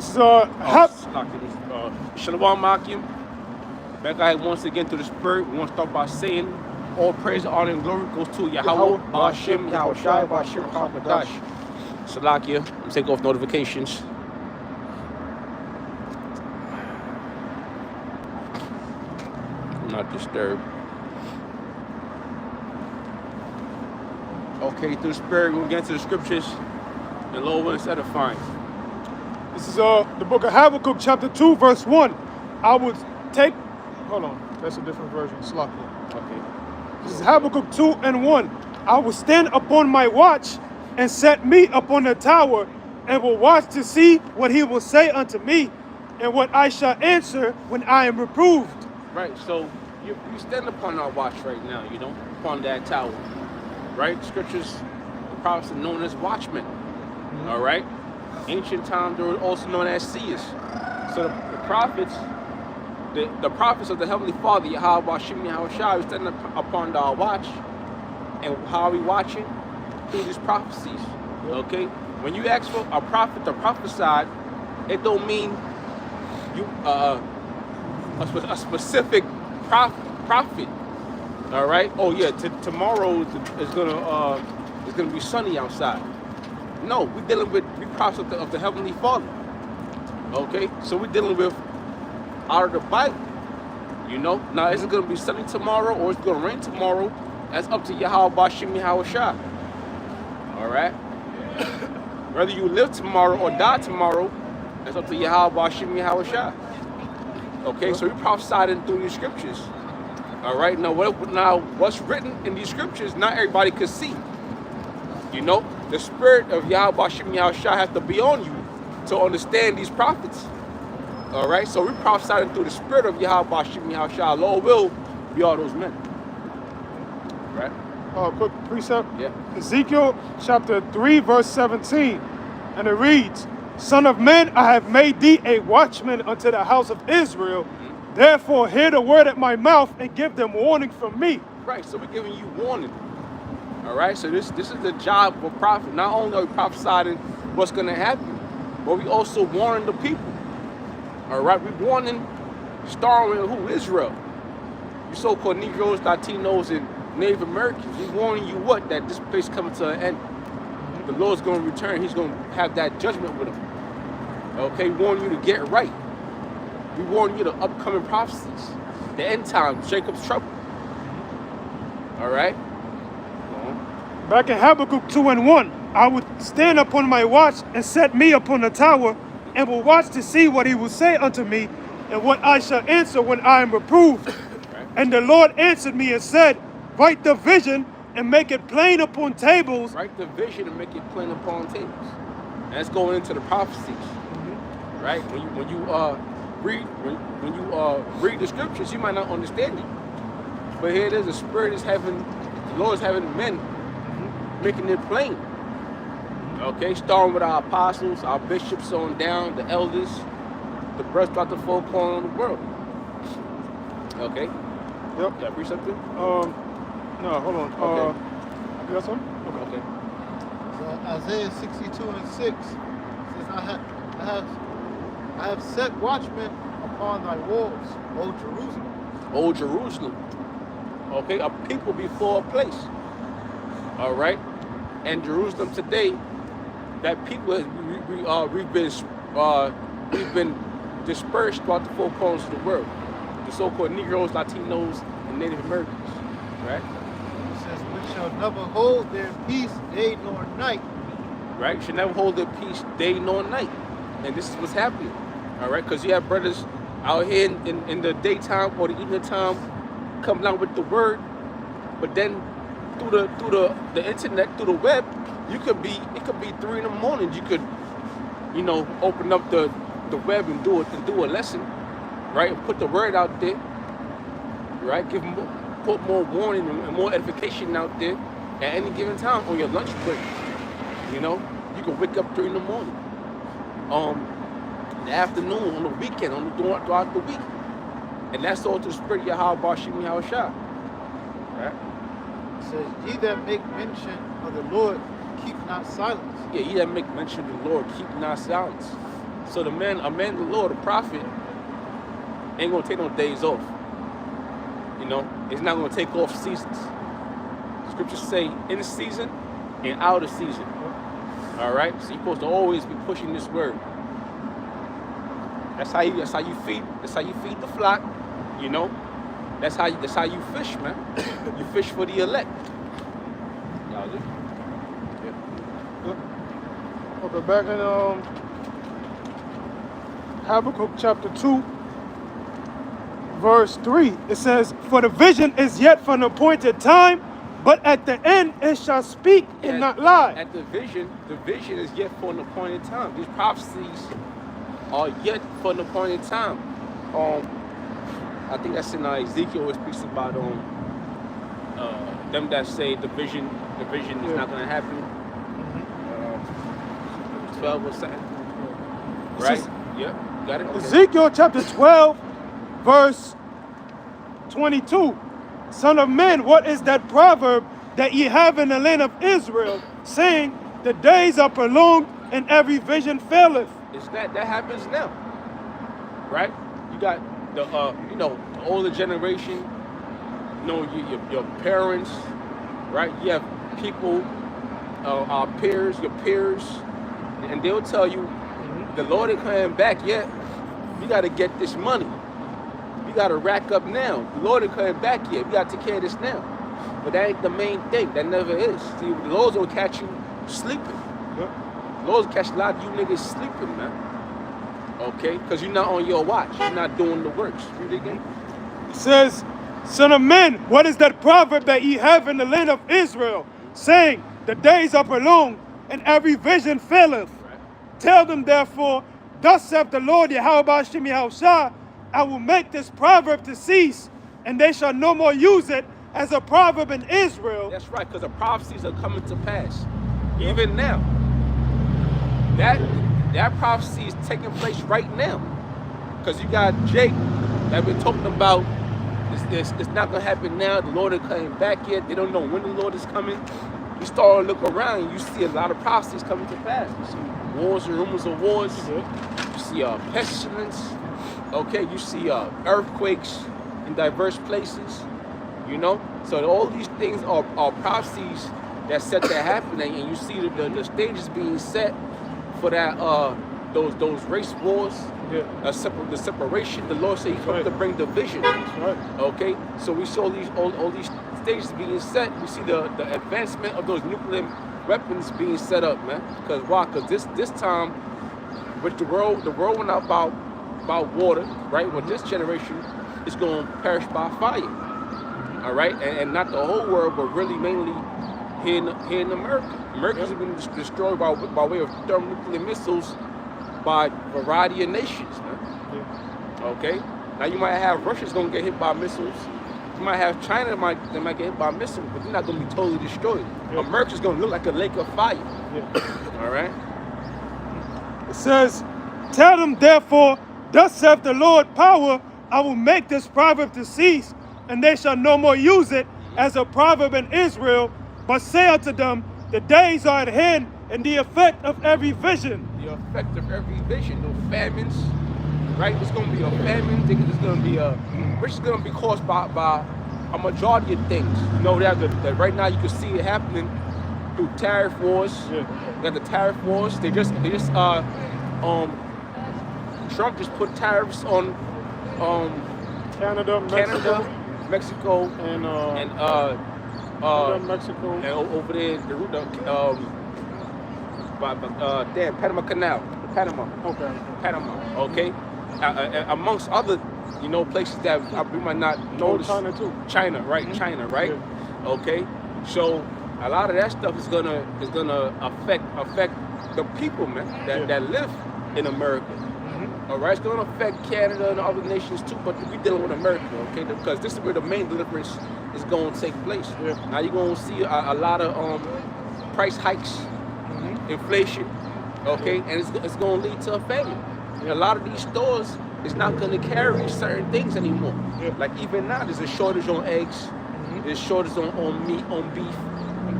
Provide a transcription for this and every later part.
Shalom Makim. Back I once again to the Spirit. We want to start by saying all praise, honor, and glory goes to Yahweh, Ba'ashem, Yahushai, Ba'ashem, Chakadash. Salakia. Let's take off notifications. Not disturbed. Okay, through the Spirit, we'll get into the scriptures. The Lord will edifying. This is the book of Habakkuk, chapter 2, verse 1. I would take... Hold on. That's a different version. Slakia. Okay. This is Habakkuk 2 and 1. I will stand upon my watch and set me upon the tower and will watch to see what he will say unto me and what I shall answer when I am reproved. Right, so you stand upon our watch right now, you know, upon that tower. Right? Scriptures, the prophets are known as watchmen. Mm-hmm. All right? Ancient times, they were also known as seers. So the prophets, the prophets of the Heavenly Father, Yahweh, Ba'ashem, Yahushai, we stand upon our watch. And how are we watching? Through these prophecies. Okay? When you ask for a prophet to prophesy, it don't mean you a specific prophet. All right? Oh yeah, tomorrow is gonna be sunny outside. No, we're dealing with prophets of the Heavenly Father. Okay? So we're dealing with out of the Bible. You know? Now, is it gonna be sunny tomorrow or is it gonna rain tomorrow? That's up to Yahweh, Ba'ashem, Yahushai. All right? Whether you live tomorrow or die tomorrow, that's up to Yahweh, Ba'ashem, Yahushai. Okay, so we prophesied through these scriptures. All right, now what's written in these scriptures, not everybody could see. You know, the spirit of Yahweh, Ba'ashem, Yahushai has to be on you to understand these prophets. All right, so we prophesied through the spirit of Yahweh, Ba'ashem, Yahushai. Lord will be all those men. Right? Quick precept. Yeah. Ezekiel chapter 3, verse 17. And it reads, Son of man, I have made thee a watchman unto the house of Israel. Mm-hmm. Therefore, hear the word at my mouth and give them warning from me. Right, so we're giving you warning. All right, so this is the job of a prophet. Not only are we prophesying what's going to happen, but we also warning the people. All right, we're warning, starting with who? Israel. You so-called Negroes, Latinos, and Native Americans. We're warning you what? That this place coming to an end. The Lord's going to return. He's going to have that judgment with him. Okay, we warn you to get right. We warn you the upcoming prophecies. The end times, Jacob's trouble. All right? Back in Habakkuk 2 and 1, I would stand upon my watch and set me upon the tower and will watch to see what he will say unto me and what I shall answer when I am reproved. Right. And the Lord answered me and said, write the vision and make it plain upon tables. Write the vision and make it plain upon tables. And that's going into the prophecies. Mm-hmm. Right? When you read the scriptures, you might not understand it. But here it is, the Spirit is having, the Lord is having men making it plain. Okay, starting with our apostles, our bishops on down, the elders, the brothers throughout the four corners of the world. Okay? Yep. Did I read something? No, hold on. Okay. You got something? Okay. So Isaiah 62 and 6 says, I have set watchmen upon thy walls, O Jerusalem. O Jerusalem. Okay, a people before a place. All right? And Jerusalem today, that people, we've been dispersed throughout the four corners of the world. The so-called Negroes, Latinos, and Native Americans. Right? It says, which shall never hold their peace day nor night. Right? Should never hold their peace day nor night. And this is what's happening. All right? Because you have brothers out here in the daytime or the evening time coming out with the word, but then through the internet, through the web, it could be 3 in the morning. You could, open up the web and do a lesson, right? And put the word out there, right? Put more warning and more edification out there at any given time on your lunch break. You can wake up 3 in the morning, in the afternoon, on the weekend, throughout the week, and that's all to the Spirit of Yahweh, Ba'ashem, Yahushai, right? It says, ye that make mention of the Lord, keep not silence. Yeah, ye that make mention of the Lord, keep not silence. So a man of the Lord, a prophet, ain't gonna take no days off. You know, he's not gonna take off seasons. Scriptures say in the season and out of season. All right, so you're supposed to always be pushing this word. That's how you feed the flock. You know, that's how you fish, man. You fish for the elect. Y'all do? Yeah. Okay, back in Habakkuk chapter 2, verse 3, it says, "For the vision is yet for an appointed time, but at the end it shall speak and not lie." At the vision is yet for an appointed time. These prophecies are yet for an appointed time. I think that's in Ezekiel. It speaks about them that say the vision is not going to happen. 12 or something. Right? Yeah. Got it. Okay. Ezekiel chapter 12, verse 22. "Son of man, what is that proverb that ye have in the land of Israel, saying, the days are prolonged and every vision faileth?" It's that happens now, right? You got the the older generation, your parents, right? You have people, our peers, your peers, and they'll tell you, the Lord ain't coming back yet. You got to get this money. You got to rack up now. The Lord ain't coming back yet. We got to take care of this now. But that ain't the main thing. That never is. See, the Lord's gonna catch you sleeping. The Lord's gonna catch a lot of you niggas sleeping, man. Okay? Because you're not on your watch. You're not doing the works. Read it again. It says, "Son of man, what is that proverb that ye have in the land of Israel, saying, the days are prolonged and every vision faileth? Right. Tell them therefore, thus saith the Lord Yahweh Ba'ashem Yahushua, I will make this proverb to cease, and they shall no more use it as a proverb in Israel." That's right, because the prophecies are coming to pass. Even now. That prophecy is taking place right now. Because you got Jake that been talking about it's not going to happen now. The Lord ain't coming back yet. They don't know when the Lord is coming. You start to look around and you see a lot of prophecies coming to pass. You see wars and rumors of wars. You see pestilence. Okay, you see earthquakes in diverse places. You know, so all these things are prophecies that's set to happen, and you see the stages being set for that those race wars, the separation. The Lord said He comes to bring division. Okay, so we saw all these stages being set. We see the advancement of those nuclear weapons being set up, man. Because why? Because this time, with the world went out about water, right? Well, this generation is going to perish by fire. All right, and not the whole world, but really mainly here in America. America's been destroyed by way of thermonuclear missiles by a variety of nations, man. Okay, now you might have Russia's gonna get hit by missiles. You might have China that might get hit by missiles, but they're not gonna be totally destroyed. America's gonna look like a lake of fire. All right. It says, "Tell them therefore, thus saith the Lord power, I will make this proverb to cease, and they shall no more use it as a proverb in Israel, but say unto them, the days are at hand, and the effect of every vision." The effect of every vision, no famines, right? There's going to be a famine. There's going to be which is going to be caused by a majority of things. You know that right now you can see it happening through tariff wars. You got the tariff wars. They just Trump just put tariffs on Canada, Mexico, and Mexico, and over there the route Panama Canal, Panama. Okay. Amongst other, places that we might not notice. China too. China, right? China, right? Yeah. Okay. So a lot of that stuff is gonna affect the people, man, that live in America. All right, it's going to affect Canada and other nations too, but we're dealing with America, okay? Because this is where the main deliverance is going to take place. Now you're going to see a lot of price hikes, inflation, okay? And it's going to lead to a famine. A lot of these stores is not going to carry certain things anymore. Like even now, there's a shortage on eggs, there's a shortage on meat, on beef.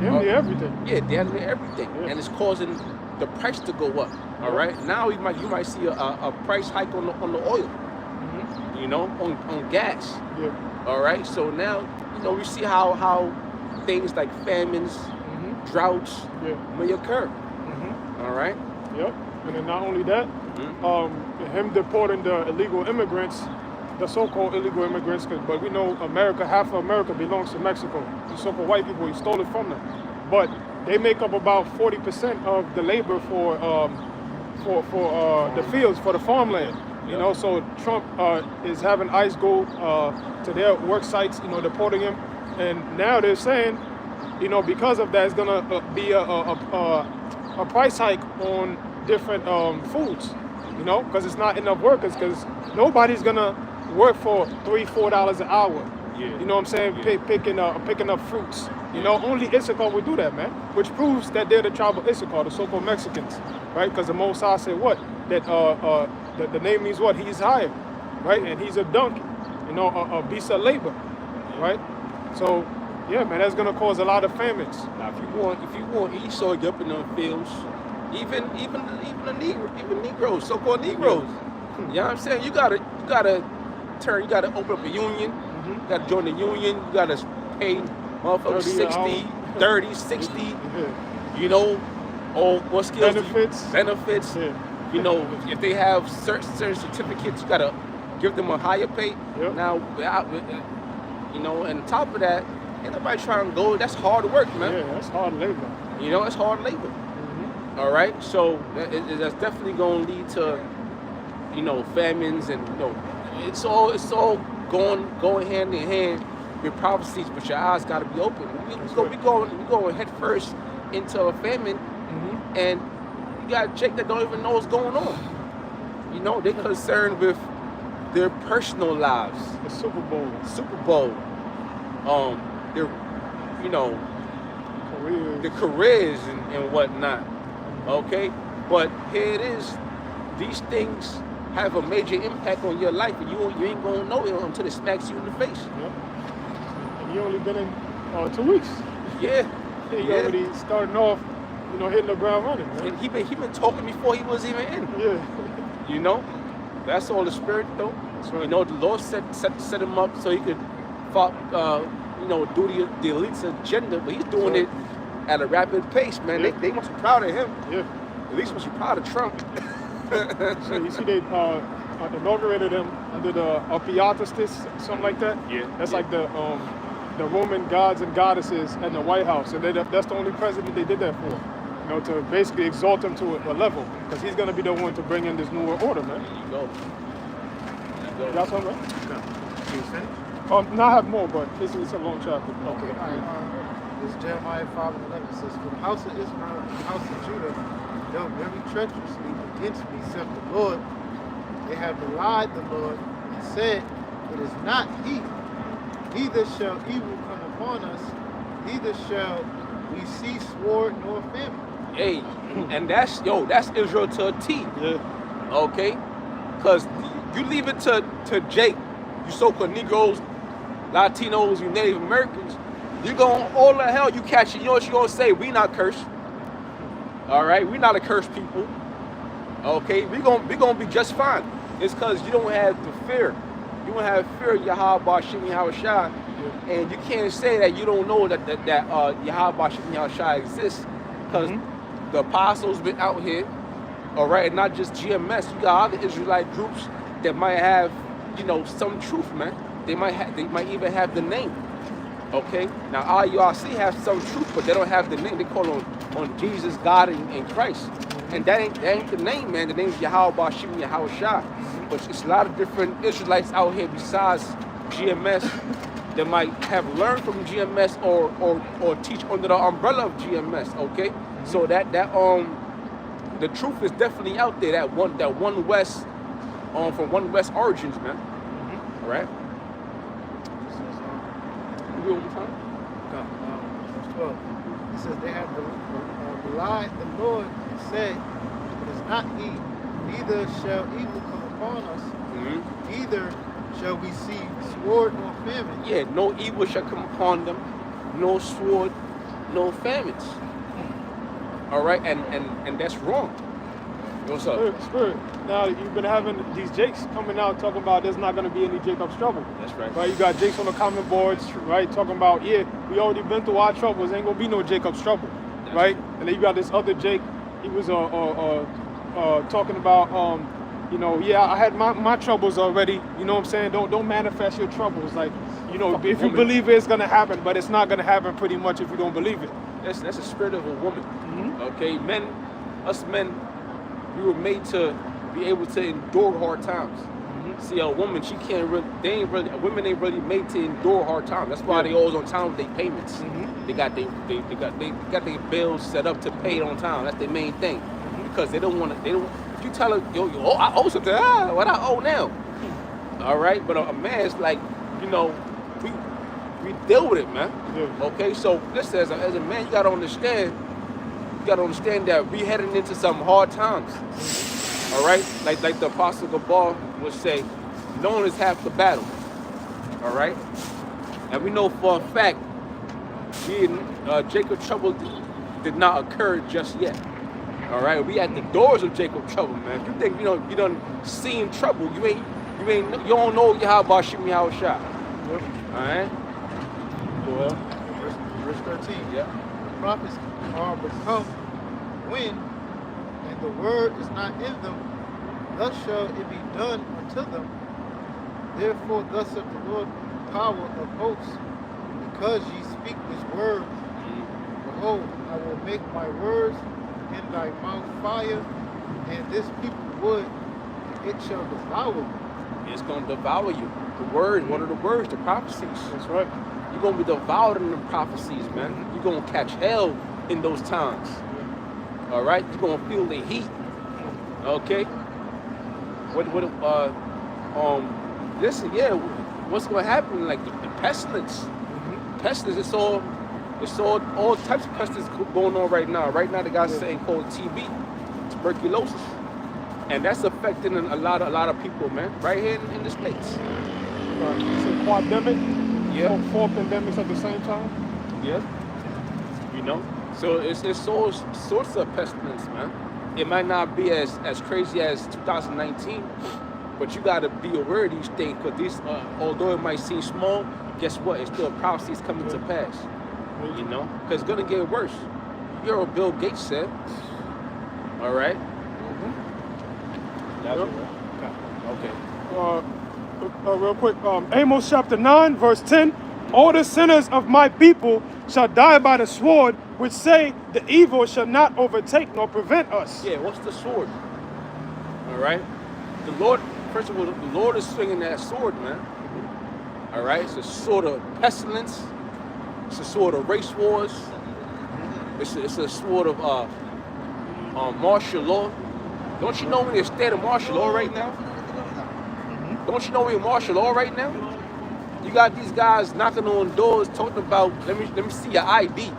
Damn near everything. Yeah, damn near everything. And it's causing the price to go up. All right. Now you might see a price hike on the oil. You know, on gas. Yeah. All right. So now we see how things like famines, droughts may occur. All right. Yep. And then not only that, him deporting the illegal immigrants, the so-called illegal immigrants, but we know America, half of America belongs to Mexico. The so-called white people, he stole it from them. But they make up about 40% of the labor for the fields, for the farmland. You know, so Trump is having ICE go to their work sites, deporting him. And now they're saying, because of that, it's gonna be a price hike on different foods, because it's not enough workers, because nobody's gonna work for $3-4 an hour. Yeah. You know what I'm saying? Yeah. Picking up fruits. Only Issachar would do that, man. Which proves that they're the tribe of Issachar, the so-called Mexicans, right? Because the Most High said what? That the name means what? He's hired, right? And he's a donkey, a beast of labor, right? So, yeah, man, that's gonna cause a lot of famines. Now, if you want Esau to get up in them fields, even Negroes, so-called Negroes, you know what I'm saying? You gotta open up a union. You gotta join the union. You gotta pay motherfuckers 60, 30, 60. Or what skills? Benefits. Yeah. If they have certain certificates, you gotta give them a higher pay. Yep. Now, and on top of that, ain't nobody trying to go. That's hard work, man. Yeah, that's hard labor. It's hard labor. All right, so that's definitely going to lead to, famines, and it's all going hand in hand with prophecies. But your eyes got to be open. We going head first into a famine, and you got a chick that don't even know what's going on. They're concerned with their personal lives. The Super Bowl. Their Careers. the careers and whatnot. Okay, but here it is. These things have a major impact on your life, and you ain't gonna know it until it smacks you in the face. Yep. And you only been in 2 weeks. Yeah. You already starting off, hitting the ground running, man. And he been talking before he was even in. Yeah. That's all the spirit though. That's right. The Lord set him up so he could, do the elite's agenda, but he's doing it at a rapid pace, man. Yeah. They must be proud of him. Yeah. At least must be proud of Trump. So you see they inaugurated him under the Piatistus, something like that. Yeah. That's like the Roman gods and goddesses at the White House, and that's the only president they did that for. To basically exalt him to a level, because he's gonna be the one to bring in this newer order, man. There you go. You got something, right? No. You finished? No, I have more, but it's a long chapter. Okay, all right. This Jeremiah 5:11 says, "For the house of Israel and the house of Judah dealt very treacherously against me, saith the Lord. They have belied the Lord and said, It is not he. Neither shall evil come upon us, neither shall we see sword nor famine." Hey, and that's Israel to a T. Yeah. Okay? Because you leave it to Jake, you so-called Negroes, Latinos, you Native Americans, you're going, all the hell you catch it. You know what you're going to say? We not cursed. All right? We not a cursed people. Okay? We gonna be just fine. It's because you don't have the fear. You don't have fear of Yahweh Shem Yahushua. And you can't say that you don't know that Yahweh Shem Yahushua exists, because the apostles been out here, all right, and not just GMS. You got other Israelite groups that might have, some truth, man. They might even have the name. Okay, now IURC has some truth, but they don't have the name. They call on Jesus, God, and Christ, and that ain't the name, man. The name is Yahweh Shem Yahushua. But it's a lot of different Israelites out here besides GMS that might have learned from GMS or teach under the umbrella of GMS. Okay, so that the truth is definitely out there. That one West, from one West origins, man. All right. You read one more time? Verse 12. It says, "They have belied the Lord and said, It is not he. Neither shall evil come upon us, neither shall we see sword nor famine." Yeah, no evil shall come upon them, no sword, no famines. All right, and that's wrong. What's up? Spirit. Now you've been having these Jakes coming out talking about there's not going to be any Jacob's trouble. That's right. Right, you got Jakes on the comment boards, right, talking about we already been through our troubles, ain't gonna be no Jacob's trouble, right? And then you got this other Jake, he was talking about I had my troubles already. You know what I'm saying? Don't manifest your troubles, like if you believe it's gonna happen, but it's not gonna happen pretty much if you don't believe it. That's the spirit of a woman. Okay, us men, we were made to be able to endure hard times. See, a woman, women ain't really made to endure hard times. That's why they always on time with their payments. They got their bills set up to pay it on time. That's their main thing. Because they don't. If you tell her, yo, I owe something. What I owe now? All right, but a man's like, we deal with it, man. Yeah. Okay, so listen, as a man, you gotta understand that we heading into some hard times. All right, like the Apostle Gabal would say, knowing is half the battle. All right, and we know for a fact, Jacob's trouble did not occur just yet. All right, we at the doors of Jacob's trouble, man. If you think you done seen trouble, you don't know how Shimmy how shot. Yep. All right. Well, verse 13. Yeah. The prophets are become when, and the word is not in them, thus shall it be done unto them. Therefore, thus saith the Lord, power of hosts, because ye speak this word, behold, I will make my words in thy mouth fire, and this people wood, and it shall devour you. It's going to devour you. The word, one of the words, the prophecies. That's right. You're going to be devoured in the prophecies, man. You're going to catch hell in those times. All right? You're going to feel the heat. Okay? Listen, what's going to happen? Like the pestilence. Pestilence, it's all types of pestilence going on right now. Right now, the guy's saying called TB, tuberculosis. And that's affecting a lot of people, man, right here in the States. It's a quademic. Yeah. 4 pandemics at the same time. Yeah. So it's all sorts of pestilence, man. It might not be as crazy as 2019, but you got to be aware of these things, because these, although it might seem small, guess what? It's still prophecies coming to pass. Because it's gonna get worse. You hear what Bill Gates said. All right. That's okay. Real quick, Amos chapter 9, verse 10. All the sinners of my people shall die by the sword, which say the evil shall not overtake nor prevent us. Yeah, what's the sword? All right. The Lord, first of all, the Lord is swinging that sword, man. All right. It's a sword of pestilence. It's a sword of race wars. It's a sword of martial law. Don't you know we're in a state of martial law right now? Don't you know we're in martial law right now? You got these guys knocking on doors, talking about, let me see your ID.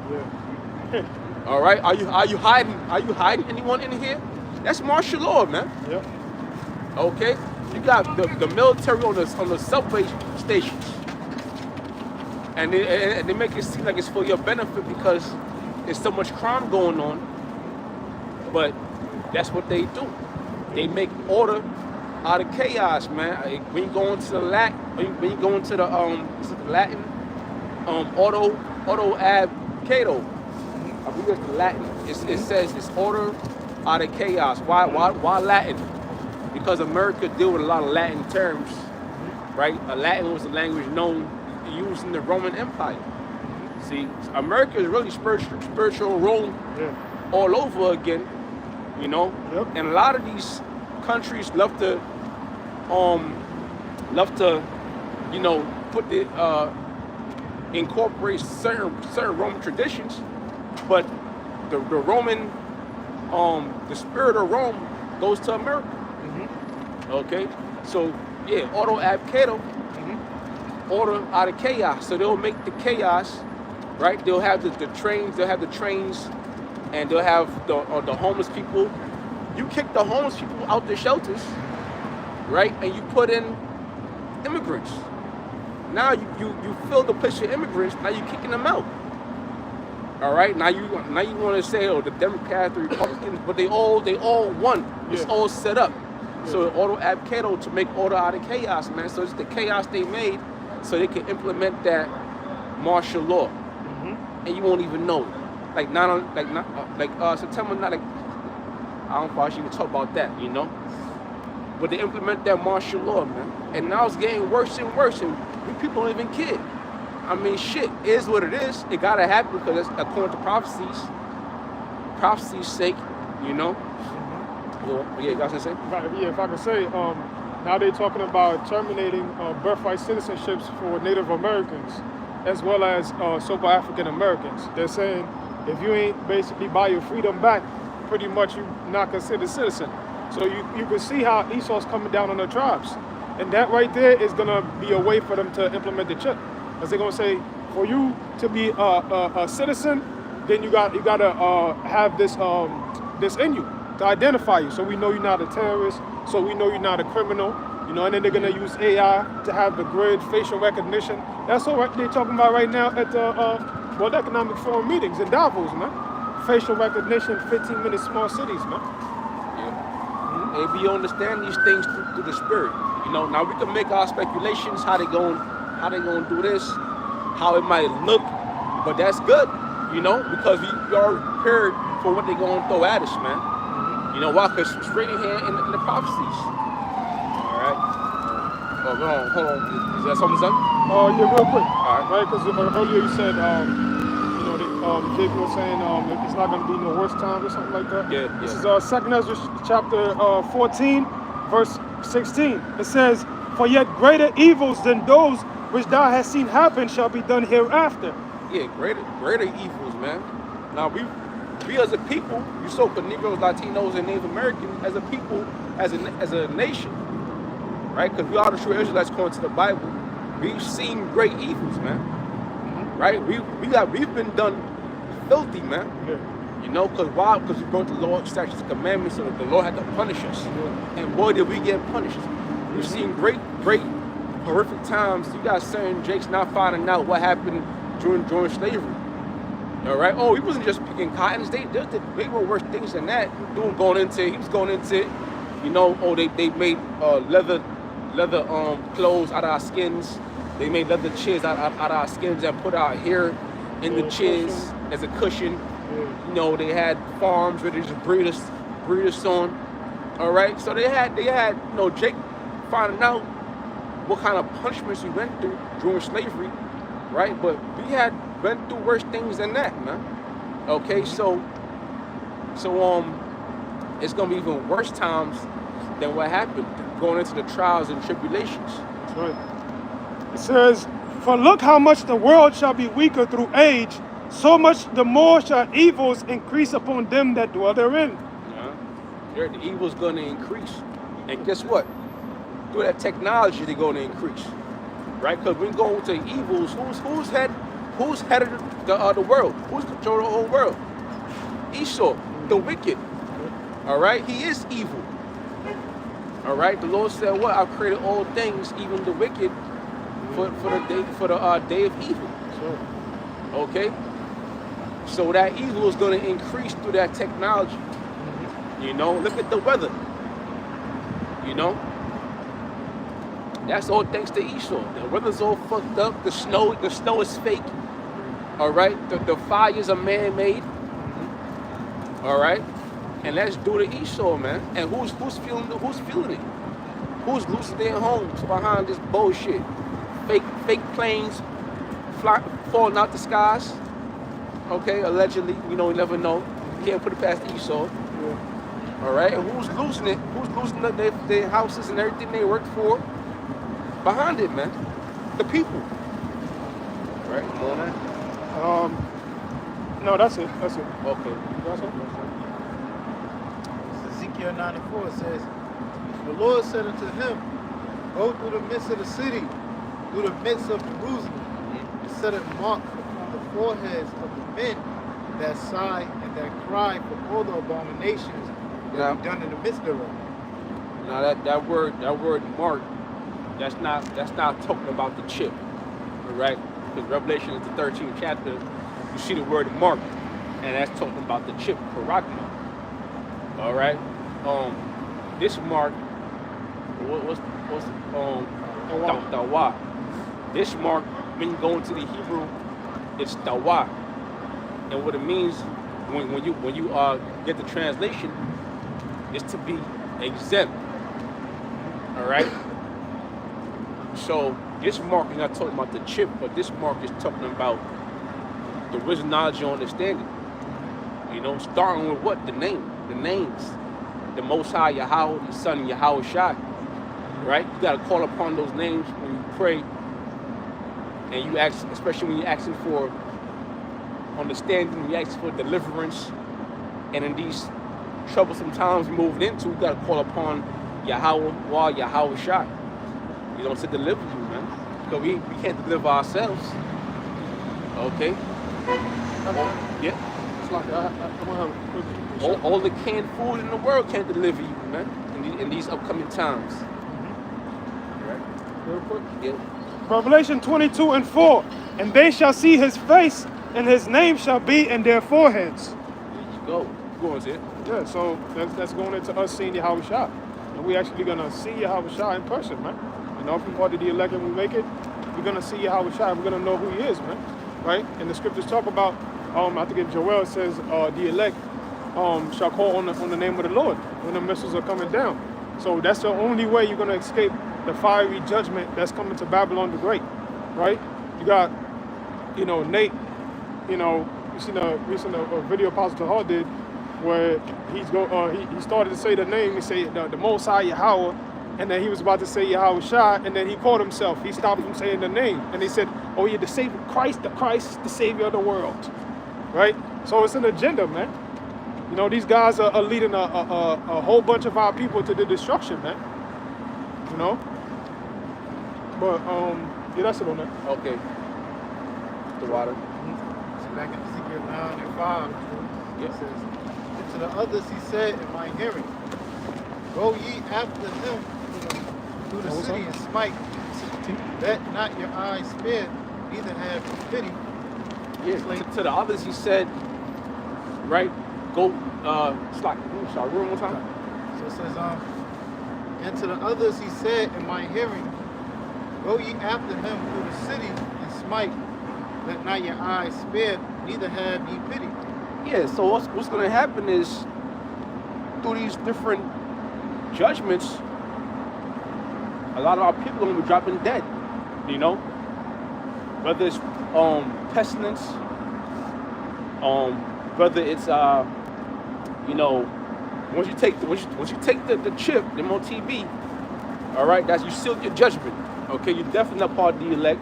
Yeah. All right, are you hiding anyone in here? That's martial law, man. Yep. Okay, you got the military on the subway stations, and they make it seem like it's for your benefit because there's so much crime going on. But that's what they do. They make order out of chaos, man. When you go into the Latin, when you go into the Latin, auto ab cato. I believe it's the Latin. It says it's order out of chaos. Why Latin? Because America deal with a lot of Latin terms, right? Latin was a language used in the Roman Empire. See, America is really spiritual Rome all over again, Yep. And a lot of these countries love to put the incorporate certain Roman traditions, but the Roman the spirit of Rome goes to America. Okay, so auto ab cato, order out of chaos. So they'll make the chaos, right? They'll have the trains, and they'll have the homeless people. You kick the homeless people out the shelters, right? And you put in immigrants. Now you fill the place with immigrants. Now you're kicking them out. All right, now you want to say, oh, the Democrats, the Republicans, but they all won. It's all set up. So auto ab chaos to make order out of chaos, man. So it's the chaos they made, so they can implement that martial law, and you won't even know. Like September, not like I don't know if I should even talk about that, you know. But they implement that martial law, man, and now it's getting worse and worse, and people don't even care. I mean, shit, it is what it is. It gotta happen because it's according to prophecy's sake, you know. Yeah, you guys gonna say? Right, yeah, if I could say, now they're talking about terminating birthright citizenships for Native Americans as well as so-called African Americans. They're saying if you ain't basically buy your freedom back, pretty much you not considered a citizen. So you can see how Esau's coming down on the tribes. And that right there is gonna be a way for them to implement the chip. Because they're gonna say, for you to be a citizen, then you gotta have this in you to identify you. So we know you're not a terrorist, so we know you're not a criminal, you know, and then they're gonna use AI to have the grid, facial recognition. That's what they're talking about right now at the World Economic Forum meetings in Davos, man. Facial recognition, 15-minute small cities, man. Yeah. Maybe you understand these things through the spirit. You know, now we can make our speculations how they gonna do this, how it might look, but that's good, you know, because we are prepared for what they're gonna throw at us, man. You know why? Because it's right here in the prophecies. All right. Oh, hold on. Is that something done? Yeah, real quick. All right. Right, because earlier you said, you know, Jacob was saying it's not going to be no worse times or something like that. Yeah. This is 2 Ezra chapter 14, verse 16. It says, "For yet greater evils than those which thou hast seen happen shall be done hereafter." Yeah, greater evils, man. Now we as a people, you so-called Negroes, Latinos, and Native Americans, as a people, as a nation, right? Because we are the true Israelites according to the Bible. We've seen great evils, man. Right? We've been done filthy, man. Yeah. You know, because why? Because we broke the law, statutes, commandments, so that the Lord had to punish us. Yeah. And boy, did we get punished. We've seen great horrific times. You got certain Jakes not finding out what happened during slavery. All right. Oh, he wasn't just picking cottons. They were worse things than that. He was going into, you know. Oh, they made leather clothes out of our skins. They made leather chairs out of our skins and put our hair in the chairs as a cushion. You know, they had farms where they just breed us on. All right. So they had you know, Jake finding out what kind of punishments we went through during slavery, right? But we had went through worse things than that, man. Okay, so it's gonna be even worse times than what happened going into the trials and tribulations. That's right. It says, "For look how much the world shall be weaker through age, so much the more shall evils increase upon them that dwell therein." Yeah, the evil's gonna increase, and guess what? Through that technology, they're gonna increase, right? Because we go to evils. Who's head of the world? Who's controlling the whole world? Esau, the wicked. All right, he is evil. All right, the Lord said, "What? I've created all things, even the wicked, for the day of evil." Sure. Okay, so that evil is going to increase through that technology. You know, look at the weather. You know, that's all thanks to Esau. The weather's all fucked up. The snow is fake. All right, the fires are man-made. All right, and that's due to Esau, man. And who's feeling it? Who's losing their homes behind this bullshit? Fake planes falling out the skies. Okay, allegedly, you know, you never know. You can't put it past Esau. Yeah. All right, and who's losing it? Who's losing their houses and everything they worked for? Behind it, man, the people. Right? You on that? No, that's it. That's it. Okay. That's it. Ezekiel 94 says, "The Lord said unto him, Go through the midst of the city, through the midst of Jerusalem, and set a mark upon the foreheads of the men that sigh and that cry for all the abominations that be done in the midst thereof." Now that word mark, that's not talking about the chip, all right? Because Revelation is the 13th chapter, you see the word mark, and that's talking about the chip, paragma. All right. This mark, what's tawa? This mark, when you go into the Hebrew, it's tawa, and what it means when you get the translation is to be exempt. All right. So this mark is not talking about the chip, but this mark is talking about the wisdom, knowledge, and understanding. You know, starting with what? The names. The Most High Yahweh, the Son Yahweh Shai. Right? You gotta call upon those names when you pray, and you ask, especially when you're asking for understanding, when you ask for deliverance, and in these troublesome times we're moving into, you gotta call upon Yahweh, Yahweh Shai. You know, to deliver you, man. Because we can't deliver ourselves. Okay? Yeah. It's like I'm gonna have a quick. All the canned food in the world can't deliver you, man, in these upcoming times. Right? Real quick. Yeah. Revelation 22:4. And they shall see his face, and his name shall be in their foreheads. There you go. Go on, Sid. Yeah, so that's going into us seeing Yahweh Shai. And we're actually gonna see Yahweh Shai in person, man. You know, if we're part of the elect and we make it, we're gonna see Yahweh Shai. We're gonna know who he is, man. Right? And the scriptures talk about, I think in Joel it says, the elect shall call on the name of the Lord when the missiles are coming down. So that's the only way you're gonna escape the fiery judgment that's coming to Babylon the Great, right? You got, you know, Nate, you know, you seen a recent video Apostle Tahar did where he started to say the name, he said the Most High Yahweh, and then he was about to say Yahweh Shai, and then he caught himself. He stopped from saying the name, and he said, "Oh, you're the Savior, Christ, the Savior of the world," right? So it's an agenda, man. You know, these guys are leading a whole bunch of our people to the destruction, man. You know, but yeah, that's it on that. Okay. The water. So back in Ezekiel 9:5, it says, "And to the others he said in my hearing, go ye after him through the city and smite. Let not your eyes spare, neither have pity." Yeah. To the others, he said, right? Go. Sorry. Room one time. So it says, and to the others he said in my hearing, go ye after him through the city and smite. Let not your eyes spare, neither have ye pity. Yeah. So what's going to happen is through these different judgments, a lot of our people are going to be dropping dead. You know, whether it's pestilence, whether it's you know, once you take the chip, the MOTB, all right, that's you sealed your judgment. Okay, you're definitely not part of the elect.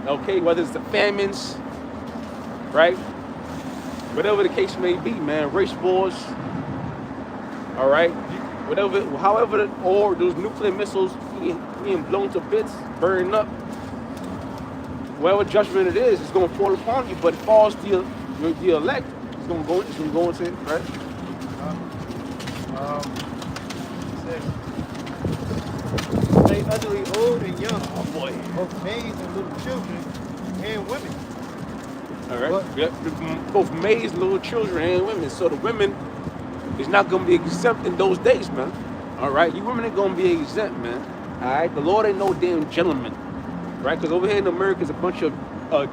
Okay, whether it's the famines, right, whatever the case may be, man, race wars, all right, however, or those nuclear missiles being blown to bits, burning up, whatever judgment it is, it's going to fall upon you. But as far as the elect, it's going to go into it, right? They utterly old and young, Oh boy. both maids and little children and women. All right. Yep. Both maids, little children, and women. So the women is not going to be exempt in those days, man. All right. You women ain't going to be exempt, man. All right. The Lord ain't no damn gentleman, right? Because over here in America is a bunch of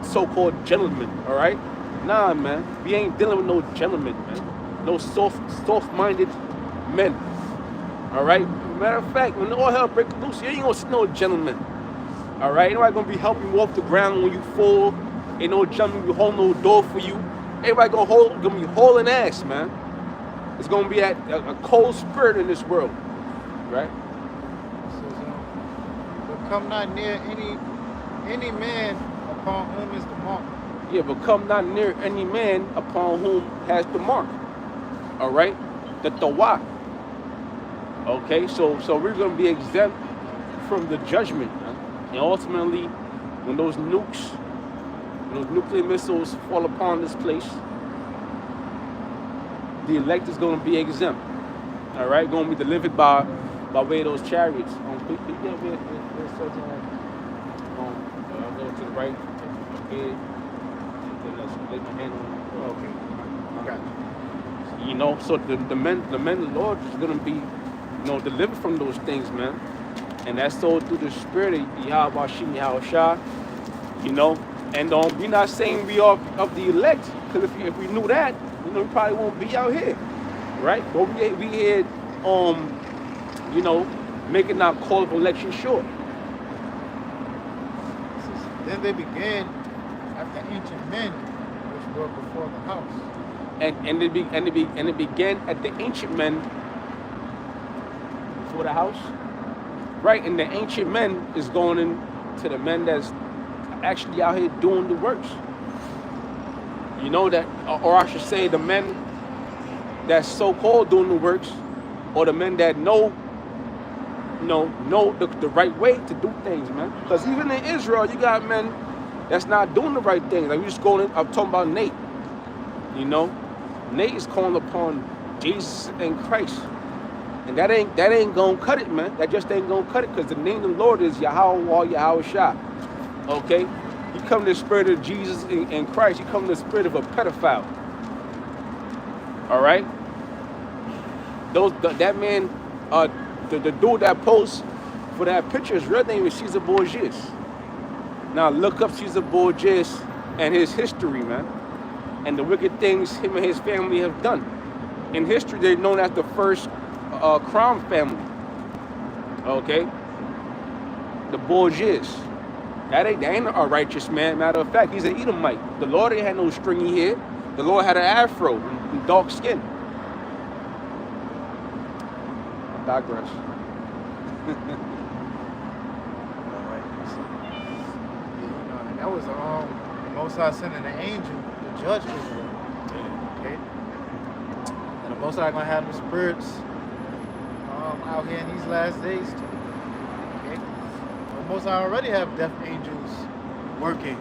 so-called gentlemen. All right. Nah, man. We ain't dealing with no gentlemen, man. No soft-minded men. All right. Matter of fact, when all hell breaks loose, you ain't gonna see no gentleman. All right. Ain't nobody gonna be helping you off the ground when you fall. Ain't no gentleman be holding no door for you. Everybody gonna be hauling ass, man. It's gonna be a cold spirit in this world, right? It says, but come not near any man upon whom is the mark. Yeah, but come not near any man upon whom has the mark. All right, the Tawah. Okay, so we're gonna be exempt from the judgment, man. And ultimately, when those nuclear missiles fall upon this place, the elect is gonna be exempt. All right, gonna be delivered by way of those chariots. I'll go to the right. Okay. lay my hand on them. Okay. Got you. You know, so the men of the Lord is gonna be, delivered from those things, man. And that's all through the spirit of Yahweh Shem Yahushua, And we're not saying we are of the elect, because if we knew that, we probably won't be out here, right? But we here, making our call of election sure. Then they began after ancient men which were before the house. And it began at the ancient men before the house, right? And the ancient men is going into the men that's actually out here doing the works. You know that, or I should say, the men that's so-called doing the works, or the men that know the right way to do things, man. Because even in Israel, you got men that's not doing the right thing. Like we just going, I'm talking about Nate. Nate is calling upon Jesus and Christ, and that ain't gonna cut it, man. That just ain't gonna cut it, because the name of the Lord is Yahweh or Yahushua. Okay, you come to the spirit of Jesus and Christ. You come to the spirit of a pedophile. All right. That man, the dude that posts for that picture, his real name is Caesar Borgias. Now look up Caesar Borgias and his history, man, and the wicked things him and his family have done. In history, they're known as the first crown family. Okay, the Borgias. That ain't a righteous man. Matter of fact, he's an Edomite. The Lord ain't had no stringy hair. The Lord had an afro and dark skin. I digress. And that was the Most High sending an angel to judge Israel. Okay? And the Most High gonna have the spirits out here in these last days too. Okay? The Most High already have death angels working.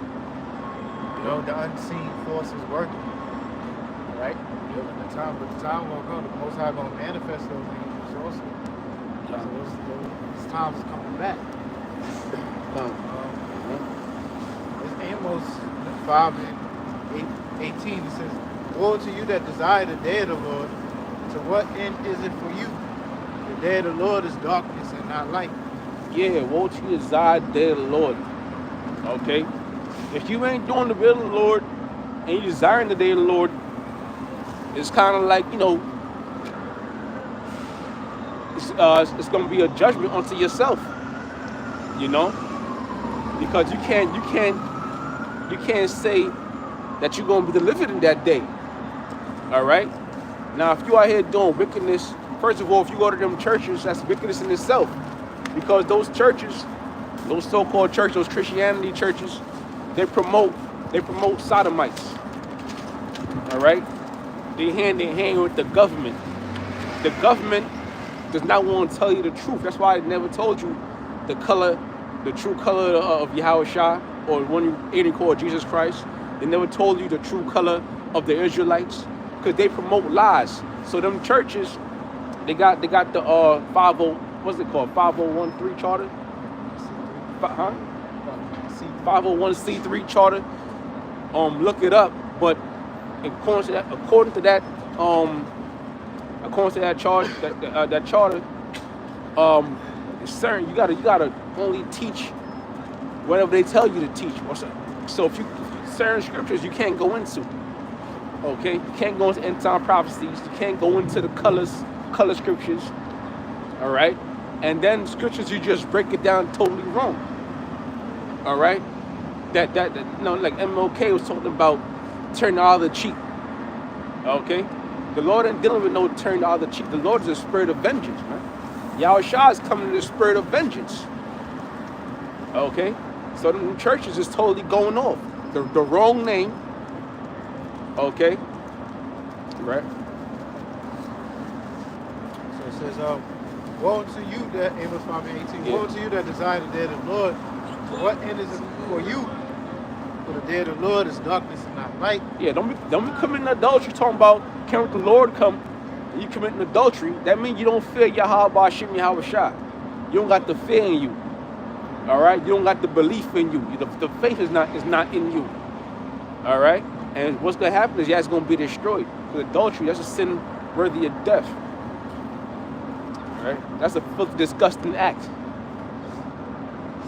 The unseen forces working. Right? But the time will come, the Most High gonna manifest those angels also. So those times is coming back. It's Amos 5 and 18. It says, "Woe to you that desire the day of the Lord. To what end is it for you? The day of the Lord is darkness and not light." Yeah, woe to you that desire the day of the Lord. Okay? If you ain't doing the will of the Lord and you desiring the day of the Lord, it's kind of like, it's going to be a judgment unto yourself, because you can't say that you're going to be delivered in that day. All right. Now, if you are here doing wickedness, first of all, if you go to them churches, that's wickedness in itself, because those churches, those so-called churches, those Christianity churches, they promote sodomites. All right. They hand in hand with the government. The government does not want to tell you the truth. That's why I never told you the true color of Yahushua, or the one you ain't called Jesus Christ. They never told you the true color of the Israelites, because they promote lies. So them churches, they got the 501(c)(3) charter, 501(c)(3) charter. Look it up. But according to that charter, that charter, certain you gotta only teach whatever they tell you to teach. So if you certain scriptures you can't go into. Okay, you can't go into end time prophecies. You can't go into the color scriptures. All right, and then scriptures you just break it down totally wrong. All right, that like MLK was talking about turn the other cheek. Okay, the Lord ain't dealing with no turn the other cheek. The Lord is a spirit of vengeance, man. Yahushua is coming in the spirit of vengeance. Okay, so the churches is totally going off the wrong name. Okay, right. So it says, "Woe to you that Amos 5:18. Yeah. Woe to you that desire the day of the Lord. For what end is it for you? For the day of the Lord is darkness and not light." Yeah, don't be committing adultery. Talking about can't the Lord come, and you committing adultery. That means you don't fear Yahweh Shem Yahushua. You don't got the fear in you. All right, you don't got the belief in you. The faith is not in you. All right. And what's going to happen is it's going to be destroyed. Because adultery, that's a sin worthy of death. Right? That's a filthy, disgusting act.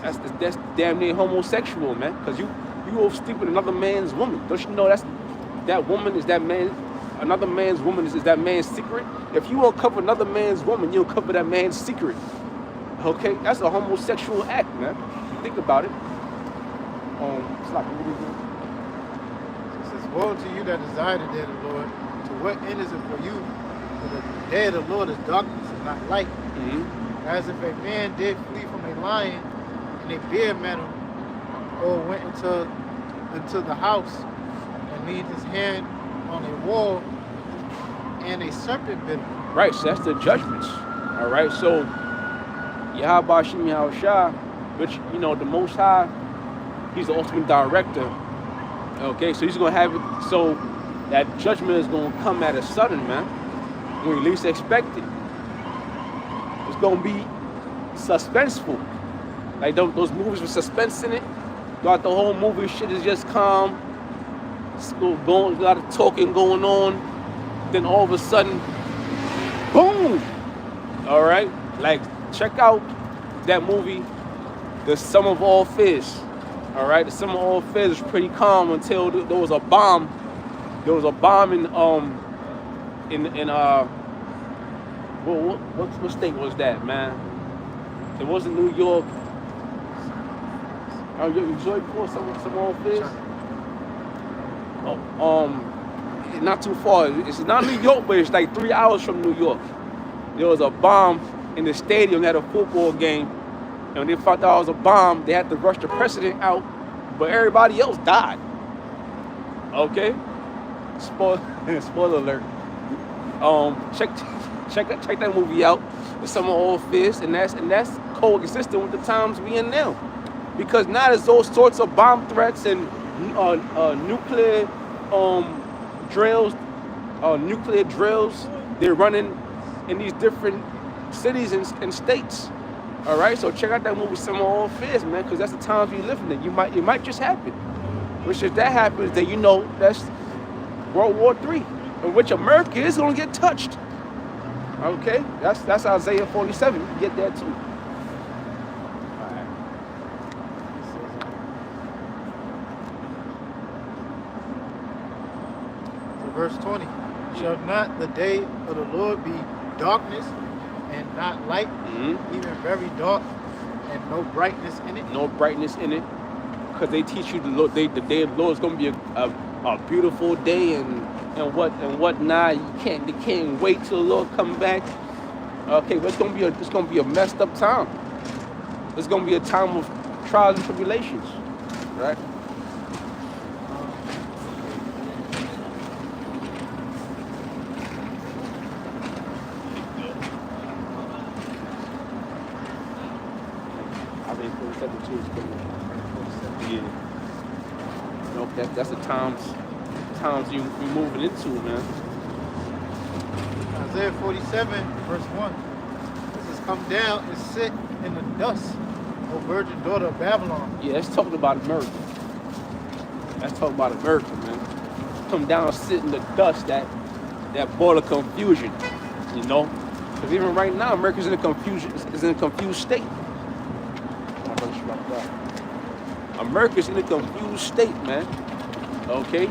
That's damn near homosexual, man. Because you go sleep with another man's woman. Don't you know that woman is that man? Another man's woman is that man's secret. If you uncover another man's woman, you'll cover that man's secret. Okay, that's a homosexual act, man. Think about it. It's like it says, "Woe to you that desire the day of the Lord. To what end is it for you? For the day of the Lord is darkness and not light. Mm-hmm. As if a man did flee from a lion, and a bear met him, or went into the house and laid his hand on a wall, and a serpent bit him." Right, so that's the judgments. All right, so Yahweh Shem Yahushua, which, you know, the Most High, he's the ultimate director. Okay, so he's going to have it, so that judgment is going to come at a sudden, man, when you least expect it. It's going to be suspenseful. Like those movies with suspense in it. Throughout the whole movie, shit is just calm. It's going, a lot of talking going on. Then all of a sudden, boom! All right, like check out that movie, The Sum of All Fears. All right, The Sum of All Fears was pretty calm until there was a bomb. There was a bomb in what state was that, man? It wasn't New York. You enjoyed before Sum of All Fears? Not too far. It's not New York, but it's like 3 hours from New York. There was a bomb in the stadium at a football game, and when they found out it was a bomb, they had to rush the president out, but everybody else died. Okay? Spoiler alert. Check that movie out. The Sum of All Fears, and that's coexistent with the times we in now, because now there's those sorts of bomb threats and nuclear drills. They're running in these different cities and states. All right, so check out that movie, Some of All Fears, man, because that's the times we living in. It might just happen. Which if that happens, then you know that's World War III, in which America is gonna get touched. Okay, that's Isaiah 47. You can get that too. All right. So verse 20. Shall not the day of the Lord be darkness and not light, even very dark, and no brightness in it? No brightness in it, because they teach you the day of the Lord is going to be a beautiful day and whatnot. They can't wait till the Lord come back. Okay, but it's going to be a messed up time. It's going to be a time of trials and tribulations, right? That's the times you moving into, man. Isaiah 47, verse 1. This has come down and sit in the dust, O virgin daughter of Babylon. Yeah, that's talking about America. That's talking about America, man. Come down and sit in the dust, that border confusion, you know? Because even right now, America's in a confused state. America's in a confused state, man. Okay?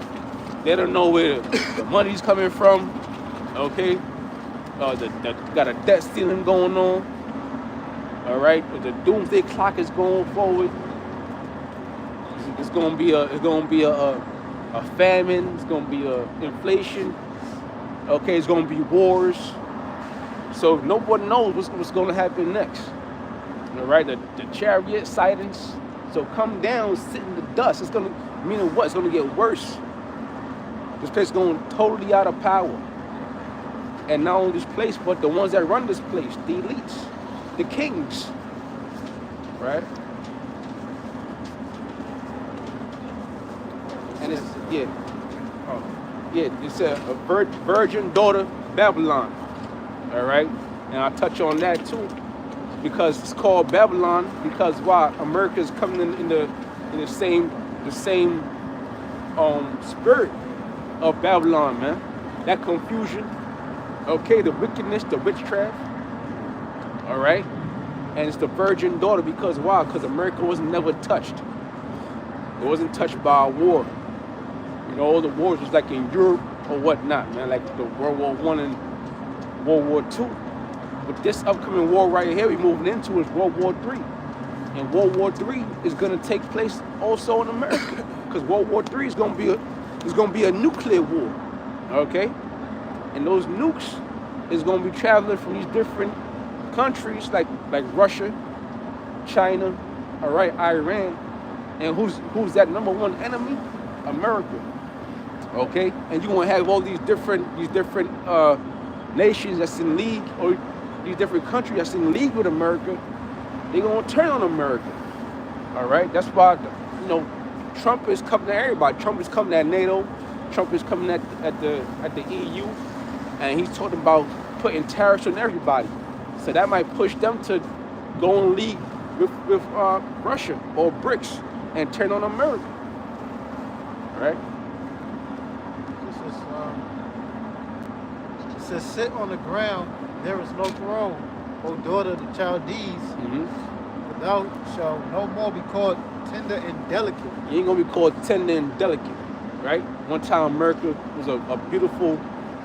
They don't know where the money's coming from. Okay? Got a debt ceiling going on. All right? The doomsday clock is going forward. It's gonna be a famine. It's gonna be a inflation. Okay? It's gonna be wars. So nobody knows what's gonna happen next. All right? The chariot sightings. So come down, sit in the dust. It's gonna mean what? It's gonna get worse. This place is going totally out of power. And not only this place, but the ones that run this place, the elites, the kings, right? And it's a virgin daughter Babylon, all right? And I'll touch on that too, because it's called Babylon because why? America's coming in the same spirit of Babylon, man. That confusion, okay, the wickedness, the witchcraft, all right? And it's the virgin daughter because why? Because America was never touched. It wasn't touched by a war. You know, all the wars was like in Europe or whatnot, man, like the World War I and World War II. But this upcoming war right here we're moving into is World War III. And World War III is going to take place also in America. Because World War III is going to be a nuclear war, okay? And those nukes is going to be traveling from these different countries like Russia, China, all right, Iran. And who's that number one enemy? America. Okay? And you're gonna have all these different nations that's in league, or these different countries that's in league with America. They're gonna turn on America. All right? That's why, you know, Trump is coming at everybody. Trump is coming at NATO. Trump is coming at the EU, and he's talking about putting tariffs on everybody. So that might push them to go in league with Russia or BRICS and turn on America. Right? It says, sit on the ground, there is no throne, O daughter of the Chaldees. For thou shalt no more be called tender and delicate. You ain't gonna be called tender and delicate, right? One time America was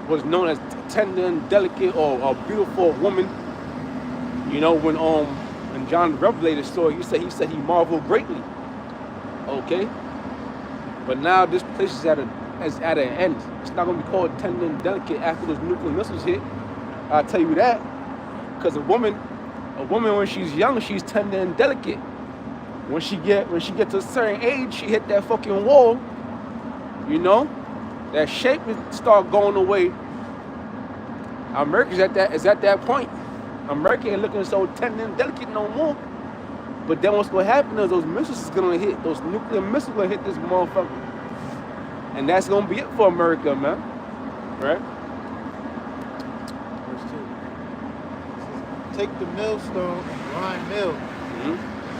was known as tender and delicate, or a beautiful woman. You know, when John the Revelator saw it, he said he marveled greatly. Okay? But now this place is at an end. It's not gonna be called tender and delicate after those nuclear missiles hit. I'll tell you that. Because a woman when she's young, she's tender and delicate. When she get to a certain age, she hit that fucking wall. You know? That shape will start going away. America is at that point. America ain't looking so tender and delicate no more. But then what's gonna happen is those missiles is gonna hit, those nuclear missiles gonna hit this motherfucker. And that's gonna be it for America, man. Right? Verse 2. Take the millstone and grind mill,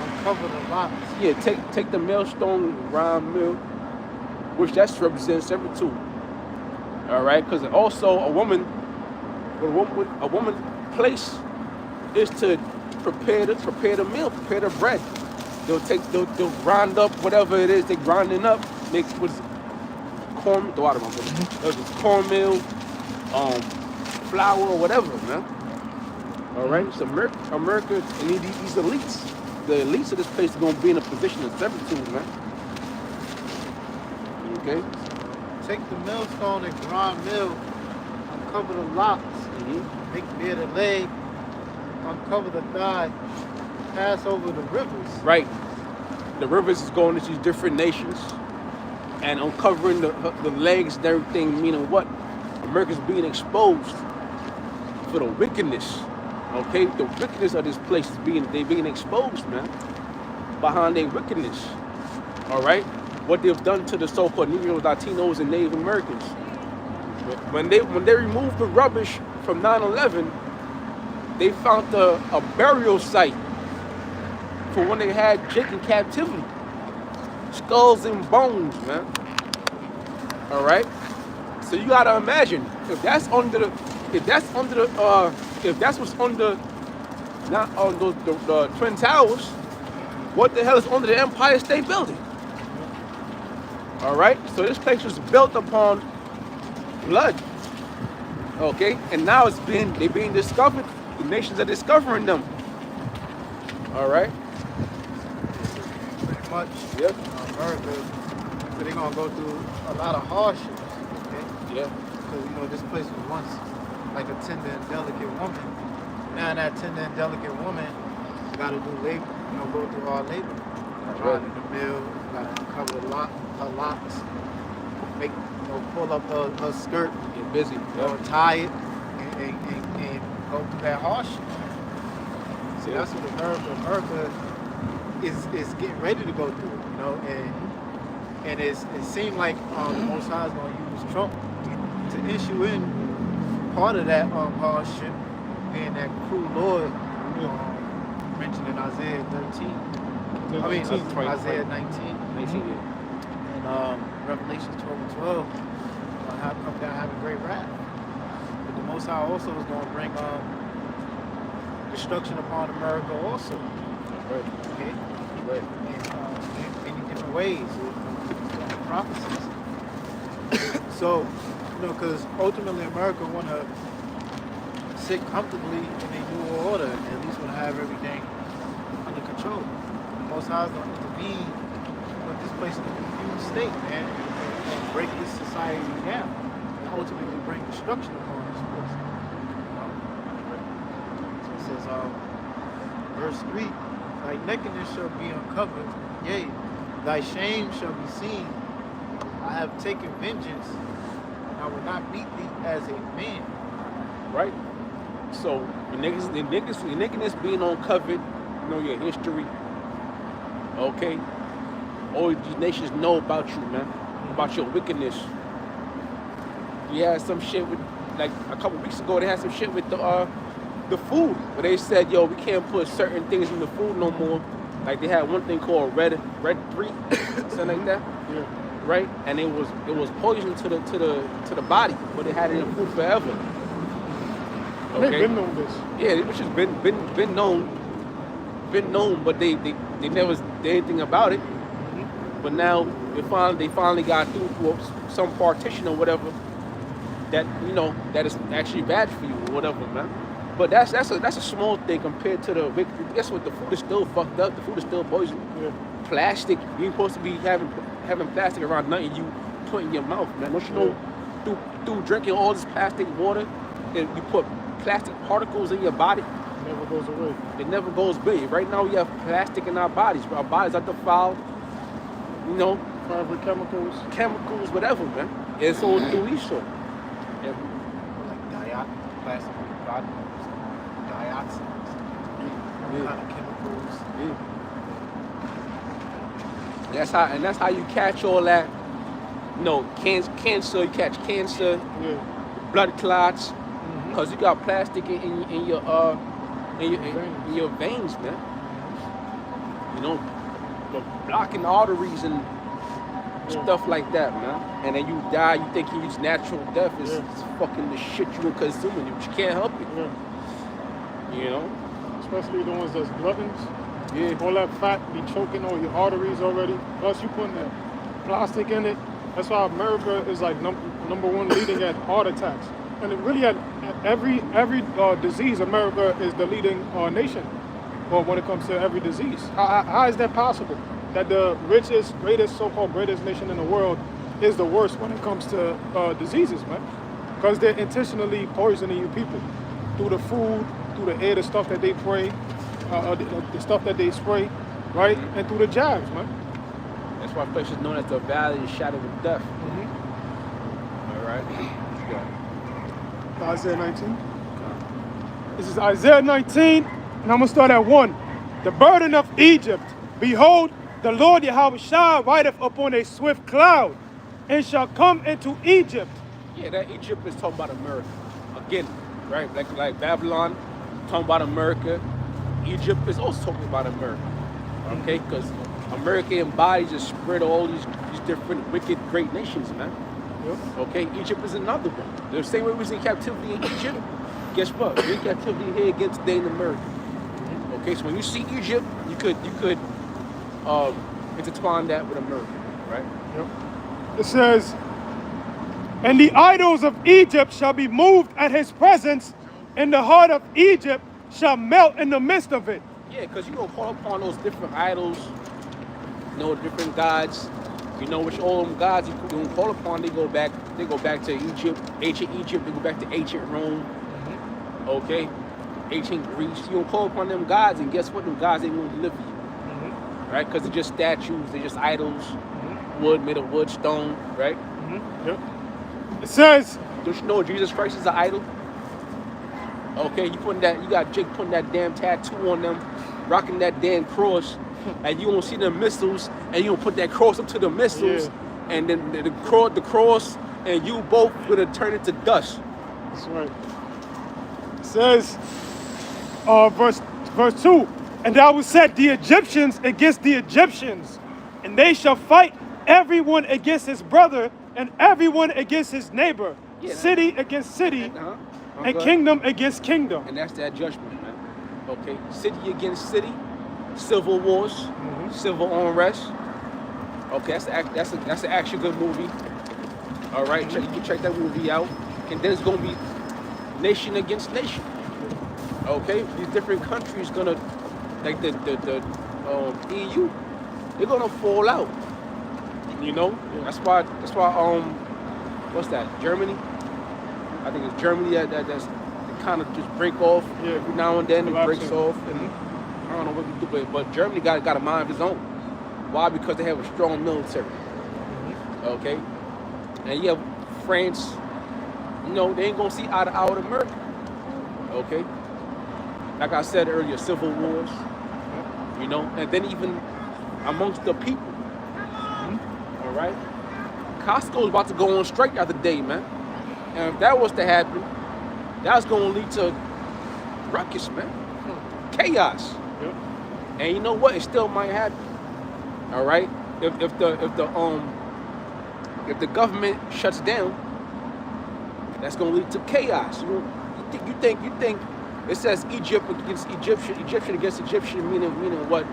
uncover the lots. Yeah, take the millstone, grind mill, which that represents servitude. All right, because also a woman's place is to prepare the meal, prepare the bread. They'll grind up whatever it is they're grinding up, make with cornmeal, flour or whatever, man. All right, so America and these elites, the elites of this place are gonna be in a position of servitude, man. Okay. Take the millstone and grind mill, uncover the locks, make bare the leg, uncover the thigh, pass over the rivers. Right. The rivers is going to these different nations and uncovering the legs and everything, meaning what? America's being exposed for the wickedness. Okay? The wickedness of this place is being exposed, man. Behind their wickedness. All right? What they've done to the so-called Negroes, Latinos, and Native Americans. When they removed the rubbish from 9/11, they found a burial site for when they had Jake in captivity. Skulls and bones, man. All right. So you gotta imagine if that's what's under the Twin Towers, what the hell is under the Empire State Building? All right. So this place was built upon blood. Okay, and now they're being discovered. The nations are discovering them. All right. Pretty much. Yep. America, so they're gonna go through a lot of hardships. Okay. Yeah. Because this place was once like a tender and delicate woman. Now that tender and delicate woman got to do labor. Go through hard labor. Grind in the mill. Got to cover her locks. Make pull up her skirt. Get busy. Tie it and go through that hardship. See, that's what America is getting ready to go through, and it seemed like the Most High is going to use Trump to issue in part of that hardship and that cruel Lord mentioned in Isaiah 13. Isaiah 19. And Revelation 12 and 12. gonna have come down having great wrath. But the Most High also is gonna bring destruction upon America also. Right. Okay? Right. In many different ways. Prophecies. So, because ultimately America want to sit comfortably in a new order and at least want to have everything under control. The Most High is going to intervene, put this place in a confused state, man, and break this society down and ultimately bring destruction upon this place. So it says, verse 3, thy nakedness shall be uncovered, yea, thy shame shall be seen. I have taken vengeance, and I will not beat thee as a man. Right? So the nakedness being uncovered, your history. Okay? All these nations know about you, man. About your wickedness. You had some shit with, like a couple weeks ago, they had some shit with the food. Where they said, yo, we can't put certain things in the food no more. Like they had one thing called red 3, something like that. Yeah. Right? And it was poison to the body, but they had it in food forever. They've been known this. Yeah, it was just been known, but they never did anything about it. But now they finally got through some partition or whatever that that is actually bad for you or whatever, man. But that's a small thing compared to the wicked. Guess what? The food is still fucked up. The food is still poison. Yeah. Plastic. You ain't supposed to be having plastic around nothing you put in your mouth, man. Don't you know? Through drinking all this plastic water, and you put plastic particles in your body. It never goes away. It never goes away. Right now we have plastic in our bodies. Our bodies are defiled. Forever chemicals. Whatever, man. It's all through Esau. Like plastic dioxins, kind of chemicals. Yeah. That's how you catch all that. Cancer. You catch cancer, blood clots, because you got plastic in your veins, man. Blocking arteries and stuff like that, man. And then you die. You think it's natural death. It's fucking the shit you're consuming. You can't help it. Yeah. Especially the ones that's gluttons. Yeah. All that fat be choking all your arteries already. Plus you putting that plastic in it. That's why America is like number one leading at heart attacks. And it really at every disease, America is the leading nation. Well, when it comes to every disease. How is that possible? That the richest, so-called greatest nation in the world is the worst when it comes to diseases, man. Because they're intentionally poisoning you people through the food, through the air, the stuff that they spray, the stuff that they spray, right? And through the jabs, man. That's why place is known as the valley of the shadow of death. All right. Isaiah 19. This is Isaiah 19, and I'm going to start at 1. The burden of Egypt. Behold, the Lord Yahushua rideth upon a swift cloud, and shall come into Egypt. Yeah, that Egypt is talking about America. Again, right? Like Babylon, talking about America. Egypt is also talking about America. Okay? Because America embodies and spread all these different wicked great nations, man. Okay? Egypt is another one. The same way we was in captivity in Egypt, guess what? We're in captivity here again today in America. Okay, so when you see Egypt, you could intertwine that with America, right? It says, and the idols of Egypt shall be moved at his presence, and the heart of Egypt shall melt in the midst of it. Yeah, because you don't call upon those different idols, different gods. Which all them gods you don't call upon, they go back to Egypt, ancient Egypt, they go back to ancient Rome, okay? Ancient Greece. You don't call upon them gods, and guess what? Them gods ain't gonna deliver you. Right? Because they're just statues, they're just idols, wood, made of wood, stone, right? It says, don't you know Jesus Christ is an idol? Okay, you got Jake putting that damn tattoo on them, rocking that damn cross, and you won't see the missiles, and you don't put that cross up to the missiles, and then the cross, and you both gonna turn it to dust. That's right. It says, verse 2, and I will set the Egyptians against the Egyptians, and they shall fight everyone against his brother and everyone against his neighbor, Yeah, city against city, Uh-huh. and Go ahead. kingdom against kingdom. And that's that judgment, man. Okay, city against city, civil wars, civil unrest. Okay, that's an actually good movie. All right, you can check that movie out. And then it's gonna be nation against nation. Okay, these different countries gonna, like the EU, they're gonna fall out. You know, that's why what's that? Germany. I think it's Germany that's kind of just break off every now and then. It breaks off, and I don't know what to do, but Germany got a mind of its own. Why? Because they have a strong military. Okay, and you have France. You know, they ain't gonna see eye to eye with America. Okay, like I said earlier, civil wars. You know, and then even amongst the people. All right, Costco's about to go on strike the other day, man. And if that was to happen, that's going to lead to ruckus, man. Chaos. Yep. And you know what? It still might happen. All right? If the government shuts down, that's going to lead to chaos. You think it says Egypt against Egyptian against Egyptian, meaning what?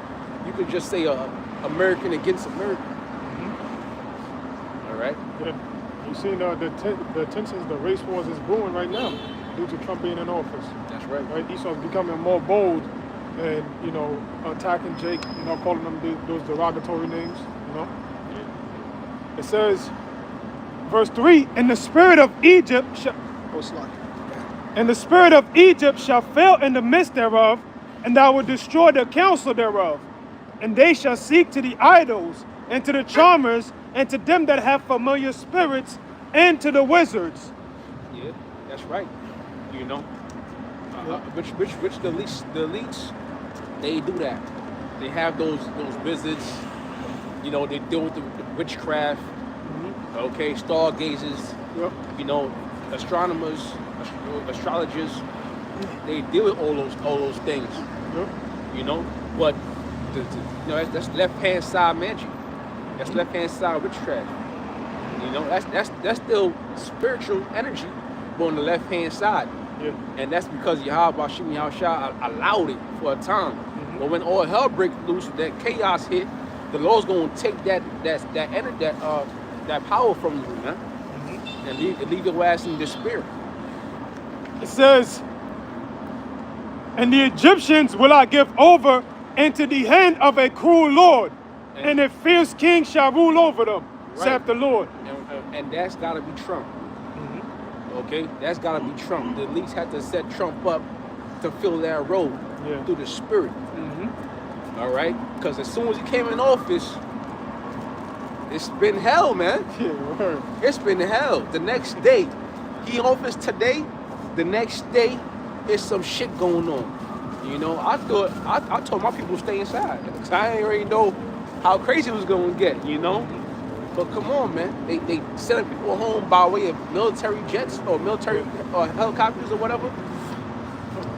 You could just say American against American. All right? Yeah. You see the tensions, the race wars is brewing right now due to Trump being in office. That's right. Right? Esau's becoming more bold and, you know, attacking Jake, you know, calling him those derogatory names, you know. It says, verse 3, and the spirit of Egypt shall fail in the midst thereof, and I will destroy the counsel thereof. And they shall seek to the idols, and to the charmers, and to them that have familiar spirits, and to the wizards. Yeah, that's right. You know, which the elites, they do that. They have those wizards. You know, they deal with the witchcraft. Okay, stargazers. Yep. You know, astronomers, astrologers. They deal with all those things. Yep. You know, but you know, that's left-hand side magic. That's left-hand side witchcraft. You know, that's still spiritual energy, but on the left-hand side. Yeah. And that's because Yahweh Shem Yahushua allowed it for a time. But when all hell breaks loose, that chaos hit, the Lord's gonna take that power from you, man, and leave your ass in despair. It says, and the Egyptians will I give over into the hand of a cruel Lord, and a fierce king shall rule over them, saith the Lord. And that's got to be Trump. Okay? That's got to be Trump. The elites had to set Trump up to fill that role through the spirit. All right? Because as soon as he came in office, it's been hell, man. It's been hell. The next day, he in office today, the next day, there's some shit going on. You know, I told my people to stay inside. Because I didn't already know how crazy it was going to get, you know? But come on, man. They sending people home by way of military jets or military helicopters or whatever.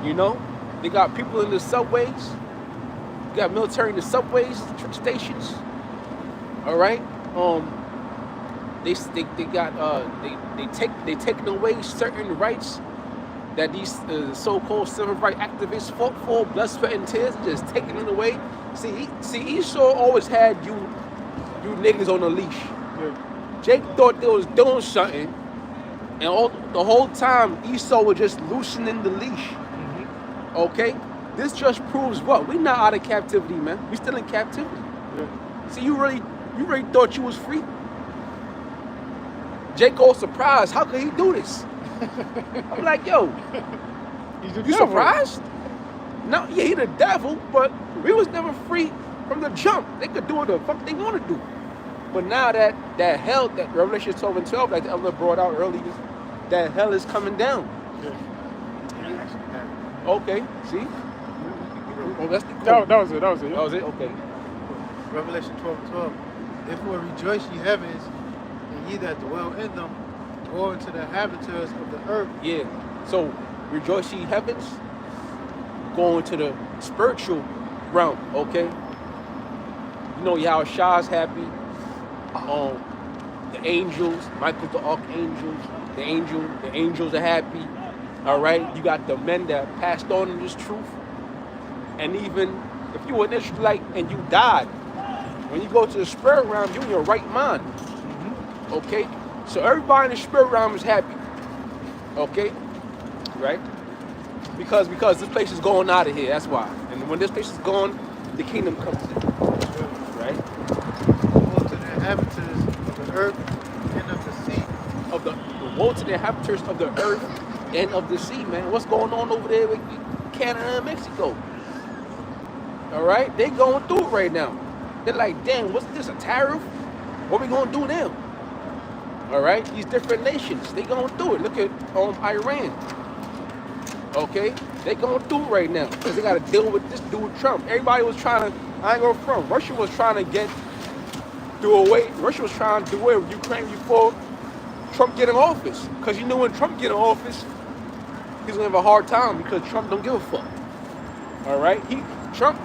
You know? They got people in the subways. You got military in the subways, stations. All right? They taking away certain rights that these so-called civil rights activists fought for, blood, sweat, and tears, just taking it away. See, Esau always had you niggas on a leash. Jake thought they was doing something, and the whole time Esau was just loosening the leash. Okay, this just proves what? We not out of captivity, man. We still in captivity. See, you really thought you was free. Jake all surprised. How could he do this? I'm like, yo, you surprised? No, yeah, he the devil, but we was never free from the jump. They could do what the fuck they want to do. But now that hell, that Revelation 12 and 12, like the elder brought out earlier, that hell is coming down. Okay, see? Oh, that's the that was it. That was it? Okay. Revelation 12 and 12. Therefore rejoice ye heavens, and ye that dwell in them, go into the habitants of the earth. Yeah. So rejoice ye heavens, go into the spiritual realm, okay? You know, Yahushua is happy. the angels, Michael's the archangels, the angels are happy. All right, you got the men that passed on this truth, and even if you were an Israelite and you died, when you go to the spirit realm, you're in your right mind. Okay, so everybody in the spirit realm is happy. Okay, right? Because this place is going out of here. That's why. And when this place is gone, the kingdom comes in. Right? Woe to the inhabitants of the earth and of the sea. The woe to the inhabitants of the earth and of the sea, man. What's going on over there with Canada and Mexico? All right, they going through it right now. They're like, damn, what's this, a tariff? What we gonna do now? All right, these different nations, they going through it. Look at Iran. Okay, they going through it right now because they got to deal with this dude Trump. Everybody was trying to, I ain't going from. Russia was trying to Russia was trying to do away with Ukraine before Trump get in office. Because you know when Trump get in office, he's gonna have a hard time because Trump don't give a fuck. All right, Trump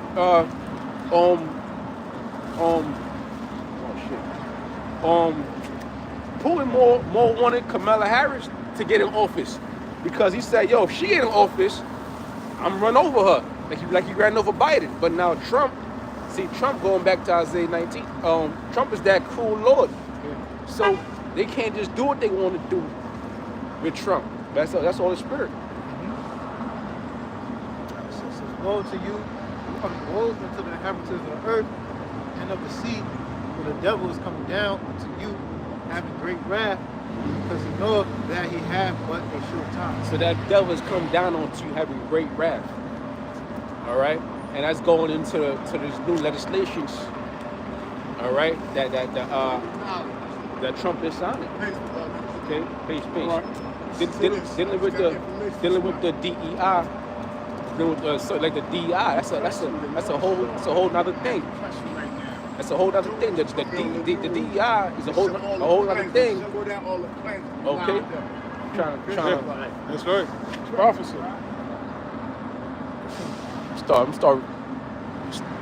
Putin more wanted Kamala Harris to get in office because he said, yo, if she get in office, I'm run over her like he ran over Biden. But now Trump going back to Isaiah 19, Trump is that cruel Lord. So they can't just do what they want to do with Trump. That's all the spirit. Woe to you, woe unto the inhabitants of the earth and of the sea, for the devil is coming down unto you, having great wrath, because he knoweth that he hath but a short time. So that devil has come down onto you having great wrath. All right, and that's going into this new legislations. All right, that Trump is signing. Okay, peace. Dealing with the DEI. So like the DEI, that's a whole nother thing. That's a whole other thing. The DEI is a whole other thing. Okay? Trying. That's right. It's prophecy. I'm start.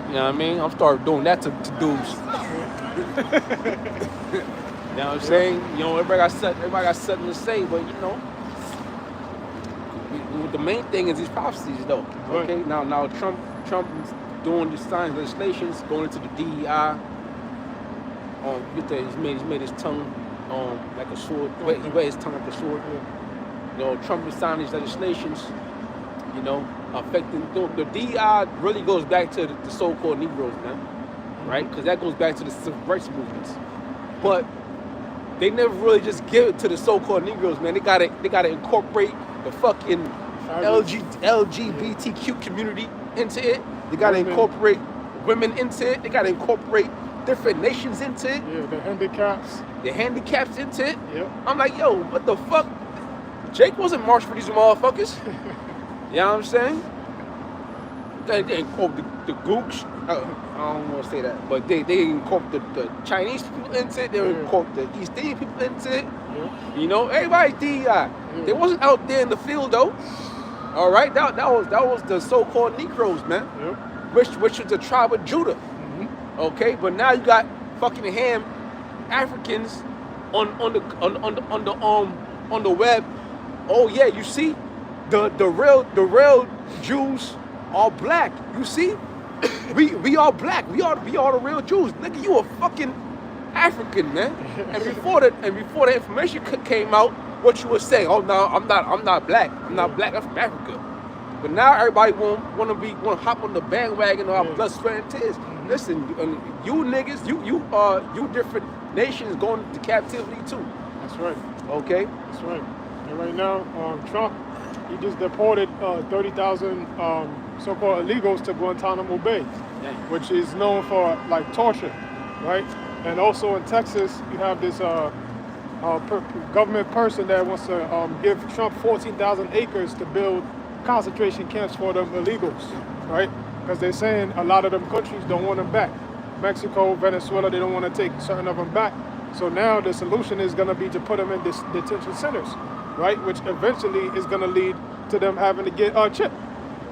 You know what I mean? I'm start doing that to dudes. You know what I'm saying? You know, everybody got something to say, but you know, the main thing is these prophecies, though. Okay? Right. Now Trump is doing the signs legislations, going into the DEI. He's made his tongue like a sword. He wear his tongue like a sword. You know, Trump is signing these legislations. You know, affecting the DEI really goes back to the so-called Negroes, man. Right? Because that goes back to the civil rights movements. But they never really just give it to the so-called Negroes, man. They gotta incorporate the fucking LGBTQ community into it. They gotta incorporate women into it. They gotta incorporate different nations into it. Yeah, the handicaps. The handicaps into it. Yep. I'm like, yo, what the fuck? Jake wasn't marching for these motherfuckers. You know what I'm saying? They incorporate the gooks. I don't want to say that, but they incorporate the Chinese people into it. They incorporate the East Indian people into it. Yeah. You know, everybody DEI. Yeah. They wasn't out there in the field though. All right, that was the so-called Negroes, man. Yep. Which was the tribe of Judah. Mm-hmm. Okay, but now you got fucking ham Africans on the web. Oh yeah, you see, the real Jews are black. You see, we are black. We are the real Jews. Nigga, you a fucking African, man. And before the information came out, what you were saying? Oh no, I'm not black. I'm not black. I'm from Africa. But now everybody want to hop on the bandwagon of our blood, sweat, and tears. Listen, you niggas, you different nations going to captivity too. That's right. Okay. That's right. And right now, Trump, he just deported 30,000 so-called illegals to Guantanamo Bay, which is known for like torture, right? And also in Texas, you have this government person that wants to give Trump 14,000 acres to build concentration camps for them illegals, right? Because they're saying a lot of them countries don't want them back. Mexico, Venezuela, they don't want to take certain of them back. So now the solution is going to be to put them in detention centers, right? Which eventually is going to lead to them having to get chipped,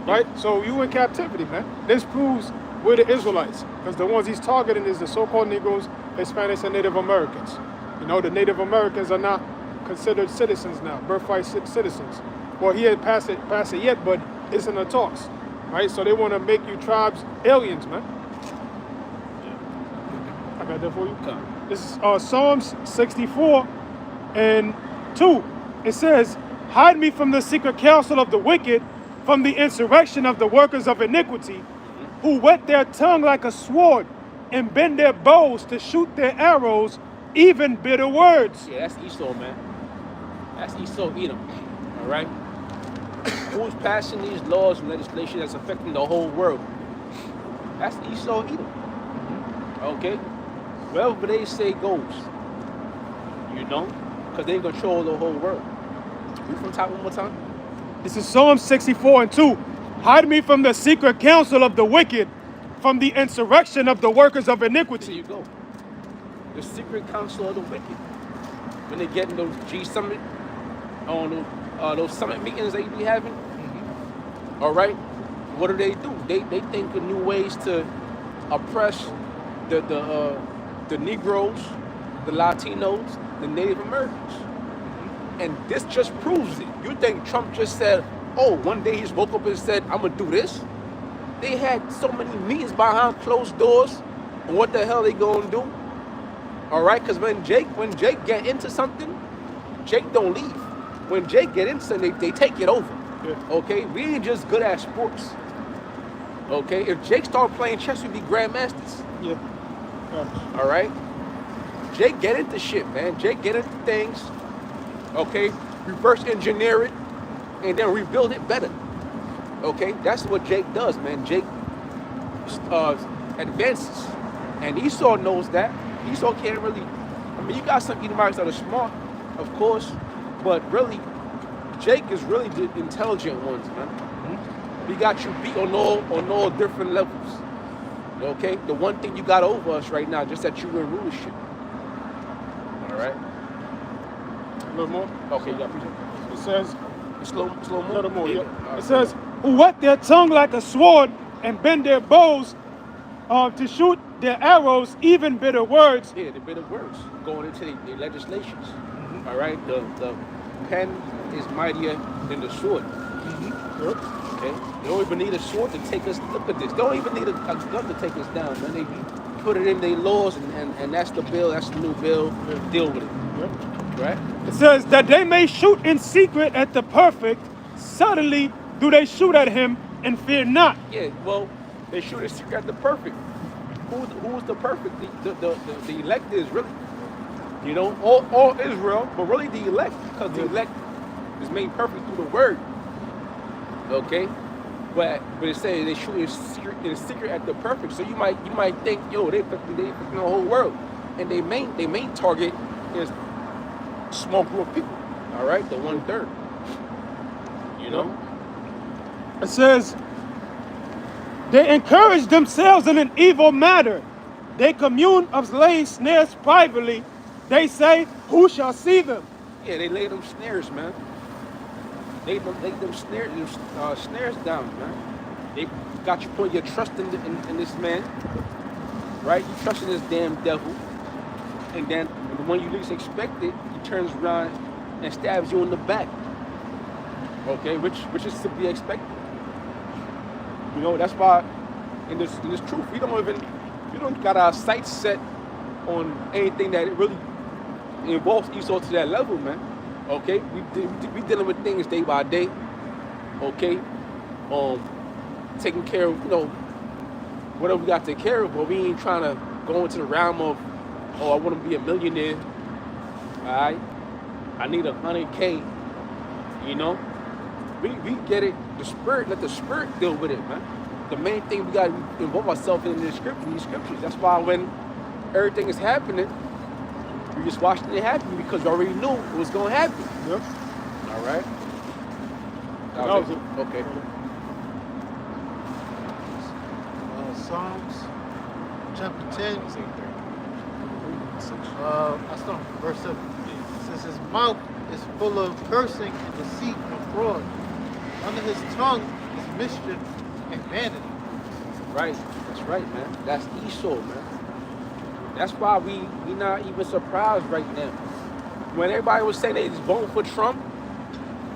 right? So you in captivity, man. This proves we're the Israelites, because the ones he's targeting is the so-called Negroes, Hispanics, and Native Americans, You know, the Native Americans are not considered citizens now, birthright citizens. Well, he ain't passed it yet, but it's in the talks, right? So they want to make you tribes aliens, man. I got that for you. Come. This is Psalms 64 and 2. It says, hide me from the secret counsel of the wicked, from the insurrection of the workers of iniquity, who whet their tongue like a sword and bend their bows to shoot their arrows, even bitter words. Yeah, that's Esau, man. That's Esau Edom. All right? Who's passing these laws and legislation that's affecting the whole world? That's Esau Edom. Okay? Wherever they say goes. You know? Because they control the whole world. Read from top one more time. This is Psalm 64 and 2. Hide me from the secret counsel of the wicked, from the insurrection of the workers of There iniquity. you go. The secret counsel of the wicked. When they get in those G summit, on those summit meetings they be having. All right, what do? They think of new ways to oppress the Negroes, the Latinos, the Native Americans, and this just proves it. You think Trump just said, "Oh, one day he just woke up and said, I'm gonna do this"? They had so many meetings behind closed doors, and what the hell they gonna do? All right, because when Jake get into something, Jake don't leave. When Jake get into something, they take it over. Yeah. Okay, we ain't just good at sports. Okay, if Jake started playing chess, we'd be grandmasters. Yeah. All right, Jake get into shit, man. Jake get into things. Okay, reverse engineer it, and then rebuild it better. Okay, that's what Jake does, man. Jake advances, and Esau knows that. Esau can't really. I mean, you got some Edomites that are smart, of course, but really, Jake is really the intelligent ones, man. He got you beat on all different levels. Okay, the one thing you got over us right now, just that you in rulership. All right. A little more. Okay, you got appreciate It says, it. Slow more. a little more, yeah. All right. It says, who whet their tongue like a sword and bend their bows to shoot their arrows, even bitter words. Yeah, the bitter words going into the legislations. All right, the pen is mightier than the sword. Yep. Okay, they don't even need a sword to take us. Look at this. They don't even need a gun to take us down, man. They put it in their laws, and that's the bill. That's the new bill. Deal with it. Yep. Right? It says that they may shoot in secret at the perfect. Suddenly do they shoot at him and fear not. Yeah. Well, they shoot a secret at the perfect. Who's the perfect? The elect is really, you know, all Israel, but really the elect, because the elect is made perfect through the word. Okay, but it says they shoot in secret at the perfect. So you might think, yo, they affecting the whole world, and they main target is a small group of people. All right, the 1/3. You know. It says they encourage themselves in an evil matter. They commune of laying snares privately. They say, who shall see them? Yeah, they lay them snares, man. They lay them snares down, man. They got you putting your trust in this man, right? You trust in this damn devil, and then when you least expect it, he turns around and stabs you in the back. Okay, which is to be expected. You know, that's why in this truth, we don't got our sights set on anything that it really involves Esau to that level, man. Okay, we dealing with things day by day. Okay, taking care of, you know, whatever we got to take care of, but we ain't trying to go into the realm of, oh, I want to be a millionaire. All right, I need 100K. You know, we get it. The spirit, let the spirit deal with it, man. The main thing we got to involve ourselves in these scriptures. That's why when everything is happening, we just watching it happen because we already knew it was going to happen. Yep. All right. That was it. Okay. Psalms chapter 10. I start from verse 7. It says his mouth is full of cursing and deceit and fraud. Under his tongue is mischief and vanity. Right. That's right, man. That's Esau, man. That's why we not even surprised right now. When everybody was saying they was voting for Trump,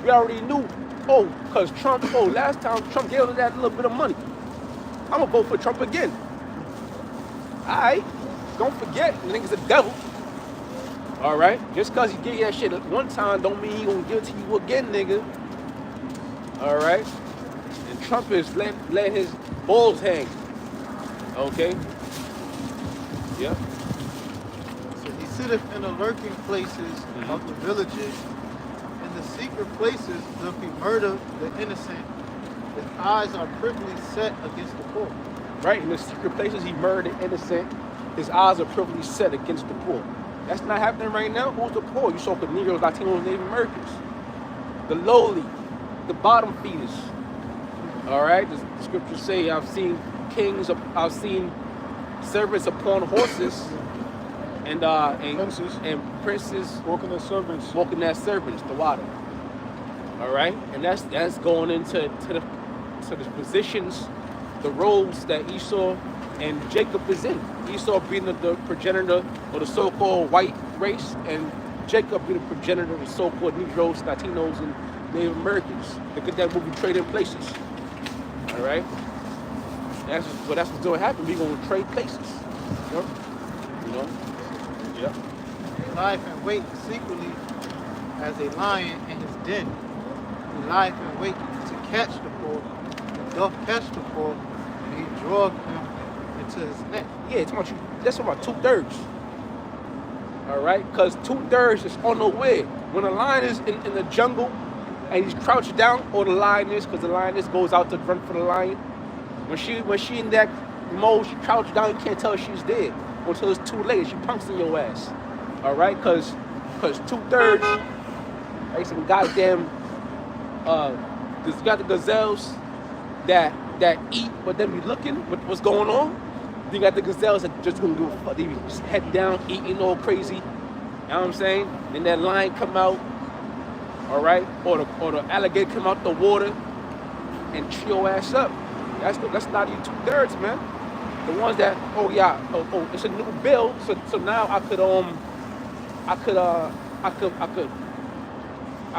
we already knew. Oh, because Trump, last time Trump gave us that little bit of money. I'm going to vote for Trump again. All right. Don't forget, the nigga's a devil. All right? Just because he gave you that shit one time don't mean he going to give it to you again, nigga. All right? And Trump is let his balls hang. Okay? Yeah. So he sitteth in the lurking places of the villages. In the secret places doth he murder the innocent. His eyes are privily set against the poor. Right? In the secret places he murdered the innocent. His eyes are privily set against the poor. That's not happening right now. Who's the poor? You saw the Negroes, Latinos, Native Americans. The lowly. The bottom feeders. All right? The scriptures say, I've seen kings, I've seen servants upon horses and princes walking their servants. Walking their servants, the water. All right? And that's going into the positions, the roles that Esau and Jacob is in. Esau being the progenitor of the so-called white race, and Jacob being the progenitor of the so-called Negroes, Latinos, and Native Americans. Look at that movie, Trading Places. All right? That's what's going to happen. We're going to trade places. Yep. You know? Yep. He lieth in wait secretly as a lion in his den. He lieth in wait to catch the poor. He doth catch the poor, and he draweth him into his net. Yeah, that's about 2/3. All right? Because 2/3 is on the way. When a lion is in the jungle and he's crouched down, or the lioness, because the lioness goes out to run for the lion. When she in that mode, she crouched down, you can't tell she's dead until it's too late. She punks in your ass. All right? Because 2/3, like some goddamn, there's got the gazelles that eat, but then be looking what's going on. Then you got the gazelles that just gonna do a fuck. They be just head down, eating all crazy. You know what I'm saying? Then that lion come out, all right? Or the alligator come out the water and chew your ass up. That's not even 2/3, man. The ones that, it's a new bill, so now I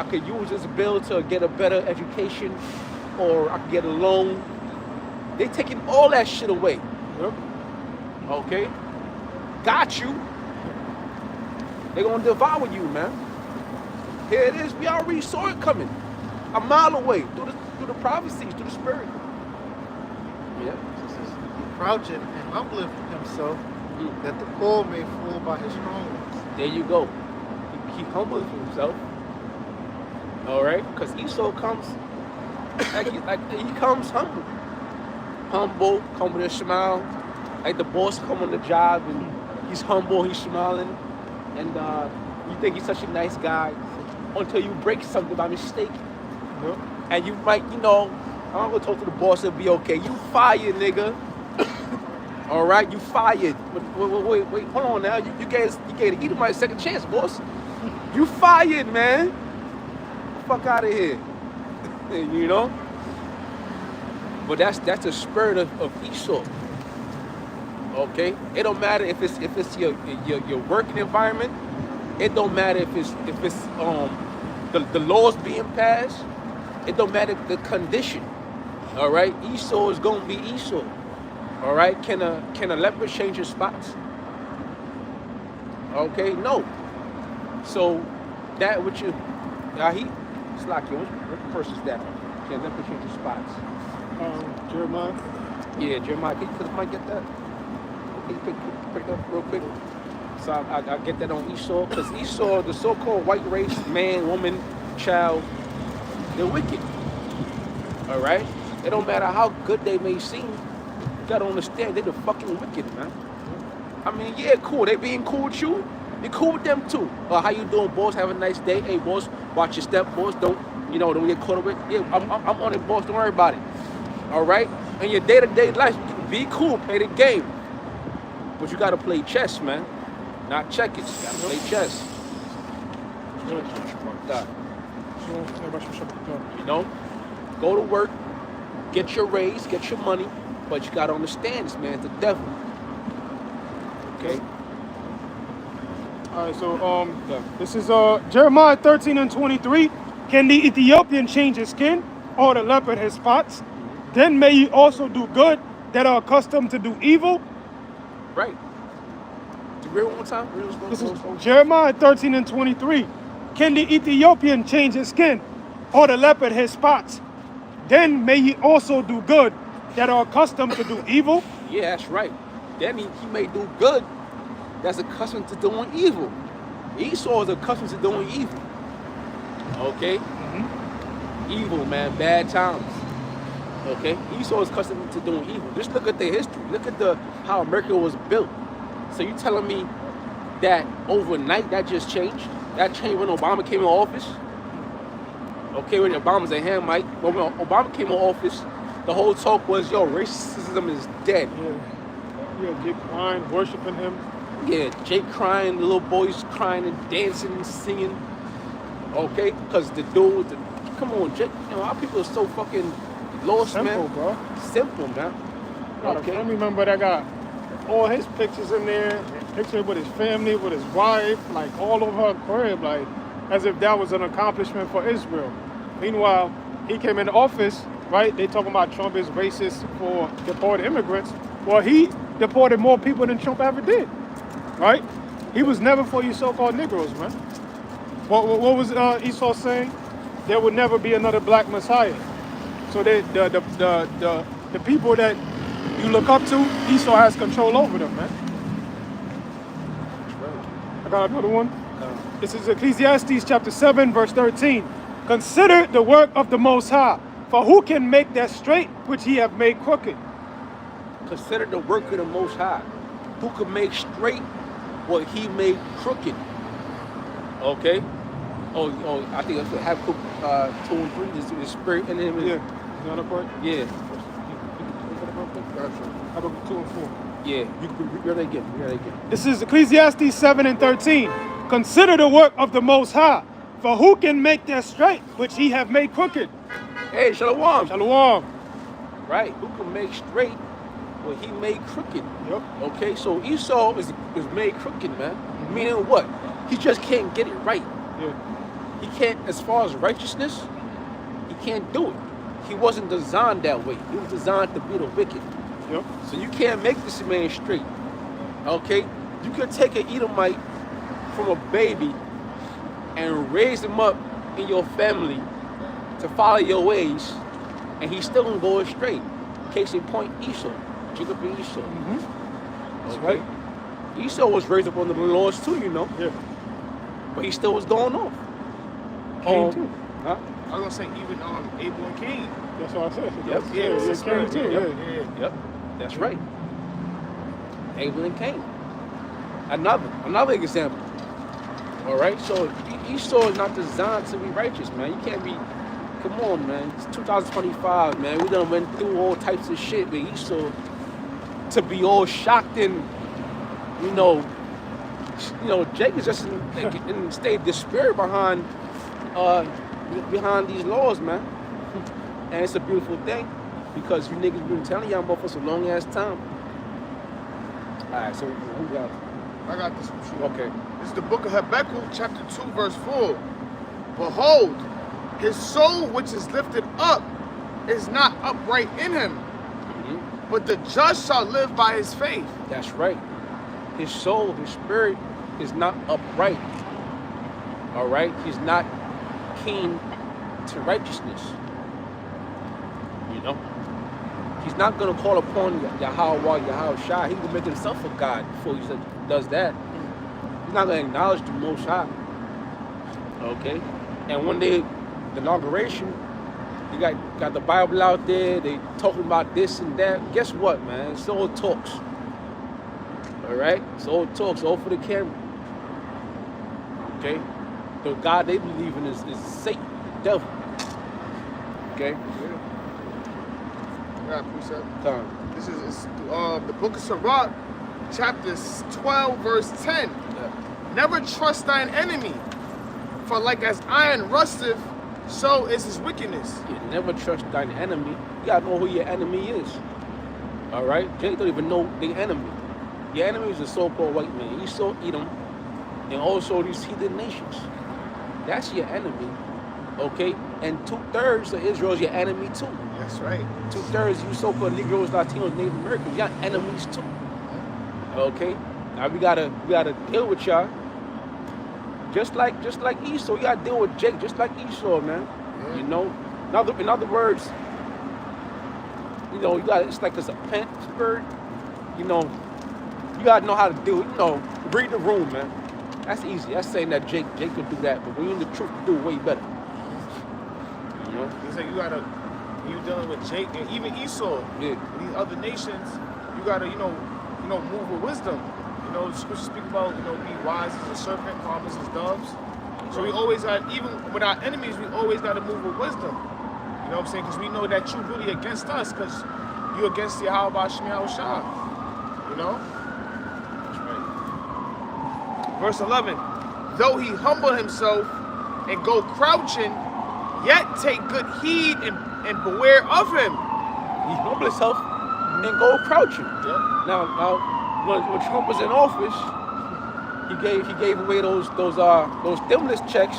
could use this bill to get a better education, or I could get a loan. They taking all that shit away. Yep. Okay? Got you. They gonna devour you, man. Here it is. We already saw it coming. A mile away, through the prophecies, through the spirit. Yeah. Crouching and humbleth himself, that the poor may fall by his strong ones. There you go. He humbles himself. All right, because Esau comes he comes humble. Humble, come with a smile. Like the boss come on the job and he's humble, he's smiling, and you think he's such a nice guy until you break something by mistake. And you might, I'm gonna talk to the boss, it'll be okay. You fired, nigga. All right, you fired. Wait, hold on now. You gave the Edomite a second chance, boss. You fired, man. Fuck out of here. But that's the spirit of Esau. Okay? It don't matter if it's your working environment. It don't matter if it's the laws being passed. It don't matter the condition. All right? Esau is gonna be Esau. All right? Can a leopard change his spots? Okay? No. So that which you Slacky, what verse is that? Can a leopard change his spots? Jeremiah. Yeah, Jeremiah. Can you get that? Can you pick it up real quick? So I get that on Esau, because Esau, the so-called white race, man, woman, child, they're wicked. All right? It don't matter how good they may seem. You gotta understand, they're the fucking wicked, man. I mean, yeah, cool. They being cool with you. You cool with them too. How you doing, boss? Have a nice day. Hey, boss, watch your step, boss. Don't get caught up with. Yeah, I'm on it, boss. Don't worry about it. All right? In your day-to-day life, be cool. Play the game. But you gotta play chess, man. Not checkers. You gotta play chess. Go to work, get your raise, get your money, but you gotta understand this man's the devil. Okay? All right, so Yeah. this is Jeremiah 13 and 23. Can the Ethiopian change his skin, or the leopard his spots? Then may ye also do good that are accustomed to do evil. Right. To read one more time. Read what's This is going on. Jeremiah 13 and 23. Can the Ethiopian change his skin, or the leopard his spots? Then may ye also do good that are accustomed to do evil. Yeah, that's right. Then he may do good that's accustomed to doing evil. Esau is accustomed to doing evil. Okay? Evil, man. Bad times. Okay? Esau is accustomed to doing evil. Just look at the history. Look at how America was built. So you telling me that overnight that just changed? That changed when Obama came in office? Okay, when Obama's a Hamite. But when Obama came in office, the whole talk was, yo, racism is dead. Yeah, Jake crying, worshiping him. Yeah, Jake crying, the little boys crying and dancing and singing. Okay, because the dude, come on, Jake, you know, our people are so fucking lost, Simple, man. bro. Simple, man. Got a family member that got all his pictures in there, picture with his family, with his wife, like all over her crib, like as if that was an accomplishment for Israel. Meanwhile, he came into office, right? They talking about Trump is racist for deported immigrants. Well, he deported more people than Trump ever did, right? He was never for you so-called Negroes, man. What was Esau saying? There would never be another black Messiah. So the people that you look up to, Esau has control over them, man. I got another one. This is Ecclesiastes chapter 7, verse 13. Consider the work of the Most High, for who can make that straight which he have made crooked? Consider the work of the Most High, who could make straight what he made crooked. Okay? Oh, I think that's what Habakkuk 2 and 3 is the spirit in him. Yeah. The other part? Yeah. Habakkuk 2 and 4. Yeah. You can read that again. This is Ecclesiastes 7 and 13. Consider the work of the Most High, for who can make that straight which he have made crooked? Hey, Shalom. Shalom. Right. Who can make straight what he made crooked? Yep. Okay, so Esau is made crooked, man. Meaning what? He just can't get it right. Yeah. He can't, as far as righteousness, he can't do it. He wasn't designed that way. He was designed to be the wicked. Yep. So you can't make this man straight. Okay? You could take an Edomite from a baby and raise him up in your family to follow your ways, and he's still gonna go straight. Case in point, Esau. Jacob and Esau. That's Okay? Esau was raised up under the laws too, you know. Yeah. But he still was going off. Cain too. Huh? I was gonna say even Abel and Cain. That's what I said. Yep. Yeah, Cain too. Yep. Yeah. Yep. That's right. Abel and Cain. Another example. All right. So Esau is not designed to be righteous, man. You can't be. Come on, man. It's 2025, man. We done went through all types of shit, but Esau to be all shocked and Jake is just in state of despair behind these laws, man. And it's a beautiful thing because you niggas been telling y'all about for a long ass time. Alright, so who got it? I got this one. Sure. Okay. It's the book of Habakkuk, chapter 2, verse 4. Behold, his soul which is lifted up is not upright in him, but the just shall live by his faith. That's right. His soul, his spirit is not upright. All right? He's not keen to righteousness. You know? He's not going to call upon Yahweh, Yahweh Shai. He will make himself a God before he does that. He's not going to acknowledge the Most High. Okay? And when the inauguration, you got the Bible out there, they talking about this and that. Guess what, man? It's all talks. All right? It's all talks, all for the camera. Okay? The God they believe in is Satan, the devil. Okay? Yeah, precept. Time. This is the book of Sirach, chapter 12, verse 10. Yeah. Never trust thine enemy, for like as iron rusteth, so is his wickedness. You never trust thine enemy. You gotta know who your enemy is. All right? Jake don't even know the enemy. Your enemy is a so-called white man. Esau, Edom, and also these heathen nations. That's your enemy, okay? And 2/3 of Israel is your enemy too. That's right. 2/3 you so-called Negroes, Latinos, Native Americans, y'all enemies too. Okay? Now we gotta deal with y'all. Just like Esau, you gotta deal with Jake, just like Esau, man. Yeah. You know? In other words, you know, it's like it's a pent spirit. You know, you gotta know how to do it. You know, read the room, man. That's easy. That's saying that Jake could do that, but when you're in the truth, you do it way better. You know? It's like you dealing with Jake and even Esau. Yeah. These other nations, you gotta, you know, move with wisdom. You know, the scriptures speak about, you know, be wise as a serpent, calm as doves. So we always got, even with our enemies, we always got to move with wisdom. You know what I'm saying? Because we know that you really against us, because you against Yahweh Shemiah Shah. You know? That's right. Verse 11. Though he humble himself and go crouching, yet take good heed and beware of him. He humbled himself and go crouching. Yeah. Now, when Trump was in office, he gave away those stimulus checks,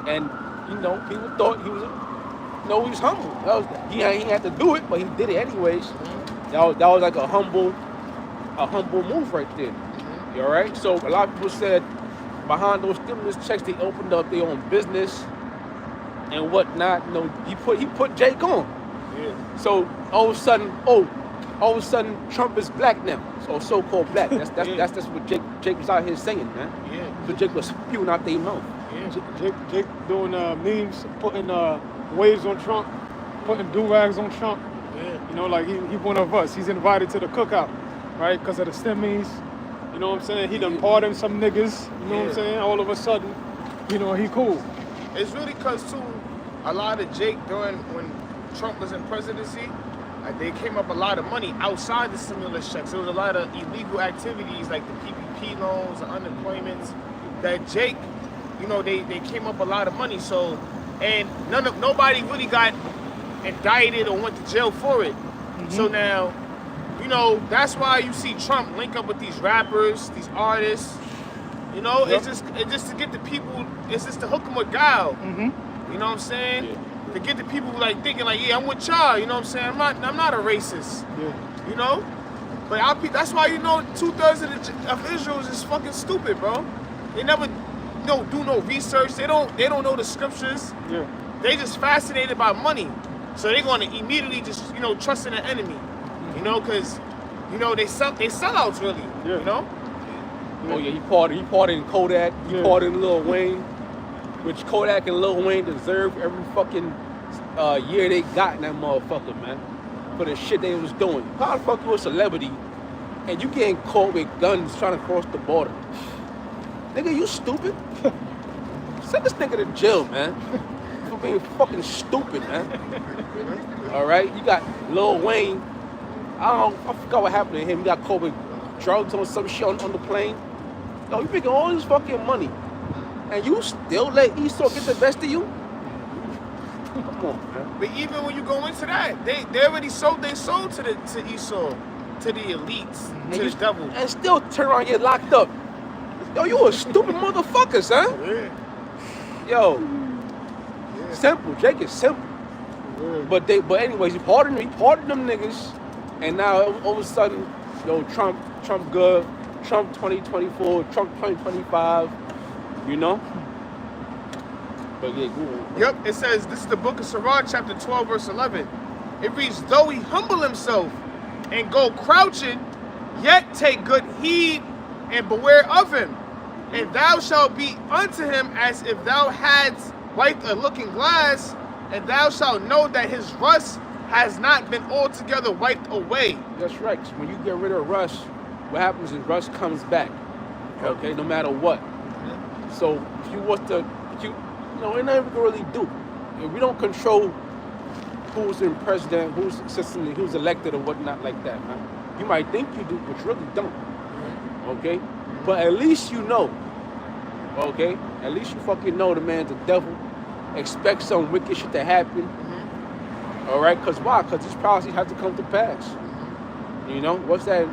and you know people thought he was humble. He had to do it, but he did it anyways. That was like a humble move right there. You all right? So a lot of people said behind those stimulus checks they opened up their own business and whatnot. You know, he put Jake on. Yeah. So all of a sudden Trump is black now. So-called black. That's what Jake was out here saying, man. Yeah. So Jake was spewing out their mouth. Yeah. Jake doing memes, putting waves on Trump, putting do-rags on Trump. Yeah. You know, like he one of us. He's invited to the cookout, right? Because of the stimmies. You know what I'm saying? He done pardoned some niggas. You know what I'm saying? All of a sudden, you know, he cool. It's really because, too, a lot of Jake during when Trump was in presidency, they came up a lot of money outside the stimulus checks. There was a lot of illegal activities like the PPP loans, the unemployments, that Jake, you know, they came up a lot of money. So, and nobody really got indicted or went to jail for it. So now, you know, that's why you see Trump link up with these rappers, these artists. You know, it's just to get the people. It's just to hook them with guile. You know what I'm saying? Yeah. To get the people like thinking like, yeah, I'm with y'all. You know what I'm saying? I'm not a racist. Yeah. You know, but that's why, you know, 2/3 of Israel is just fucking stupid, bro. They never do no research. They don't know the scriptures. Yeah. They just fascinated by money, so they're going to immediately just, you know, trust in the enemy. You know, because, you know, they sellouts really. Yeah. You know. Oh yeah, he pardoned Kodak. He pardoned Lil Wayne, which Kodak and Lil Wayne deserve every fucking year they got in that motherfucker, man, for the shit they was doing. How the fuck you a celebrity and you getting caught with guns trying to cross the border? Nigga, you stupid? Send this nigga to jail, man, for being fucking stupid, man. All right, you got Lil Wayne. I forgot what happened to him. He got caught with drugs or some shit on the plane. Yo, you making all this fucking money, and you still let Esau get the best of you? Come on, man. But even when you go into that, they already sold to Esau, to the elites, And to you the devil. and still turn around and get locked up. Yo, you a stupid motherfucker, son. Yeah. Yo, simple. Jake is simple. Yeah. But anyways, he pardoned them niggas, and now all of a sudden, yo, Trump good, Trump 2024, Trump 2025, you know. But yeah, go on. Yep, it says, this is the book of Sirach, chapter 12, verse 11. It reads, though he humble himself and go crouching, yet take good heed and beware of him. And thou shalt be unto him as if thou hadst wiped a looking glass, and thou shalt know that his rust has not been altogether wiped away. That's right. 'Cause when you get rid of rust, what happens is rust comes back. Okay, no matter what. So if you want to, you know, ain't nothing we can really do. We don't control who's in president, who's assistant, who's elected, or whatnot like that, man. You might think you do, but you really don't. Okay, but at least you know. Okay, at least you fucking know the man's the devil. Expect some wicked shit to happen. All right, cause why? Cause these prophecies have to come to pass. You know what's that?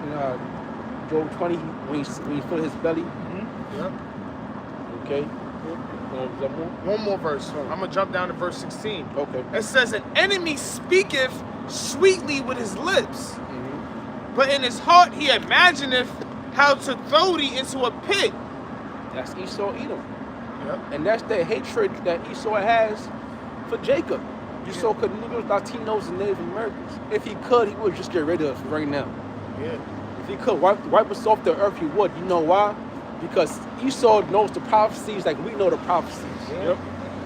Job 20 when he filled his belly. Yep. Okay. One more verse. I'm gonna jump down to verse 16. Okay. It says, "An enemy speaketh sweetly with his lips, but in his heart he imagineth how to throw thee into a pit." That's Esau, Edom. Yep. And that's the hatred that Esau has for Jacob. Esau could neither Latinos and Native Americans. If he could, he would just get rid of us right now. Yeah. If he could wipe us off the earth, he would. You know why? Because Esau knows the prophecies like we know the prophecies. Yep.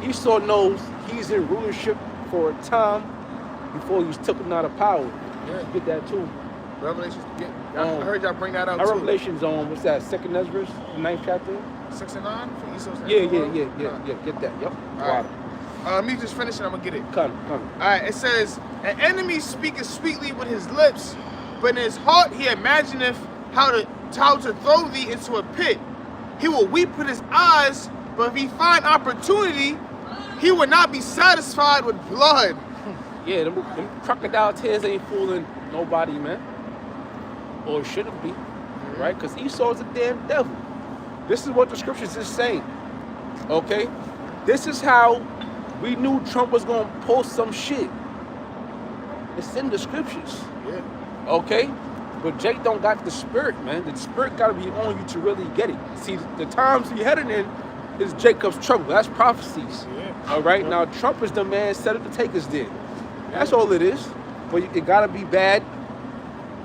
Esau knows he's in rulership for a time before he's taken out of power. Yeah. You get that too. Revelations. Yeah. I heard y'all bring that out Our too. Revelations on what's that? 2nd Ezra, 9th chapter. 6 and 9 for Esau's. Yeah. Get that. Yep. All right. Let me just finish and I'm gonna get it. Come. All right. It says, "An enemy speaketh sweetly with his lips, but in his heart he imagineth how to throw thee into a pit. He will weep with his eyes, but if he find opportunity, he will not be satisfied with blood." Yeah, them crocodile tears ain't fooling nobody, man. Or it shouldn't be, right? Because Esau's a damn devil. This is what the scriptures is saying, okay? This is how we knew Trump was going to pull some shit. It's in the scriptures, Yeah. okay? But Jake don't got the spirit, man. The spirit got to be on you to really get it. See, the times we headed in is Jacob's trouble. That's prophecies, Yeah. all right? Now, Trump is the man set up to take us there. That's all it is. But it gotta be bad.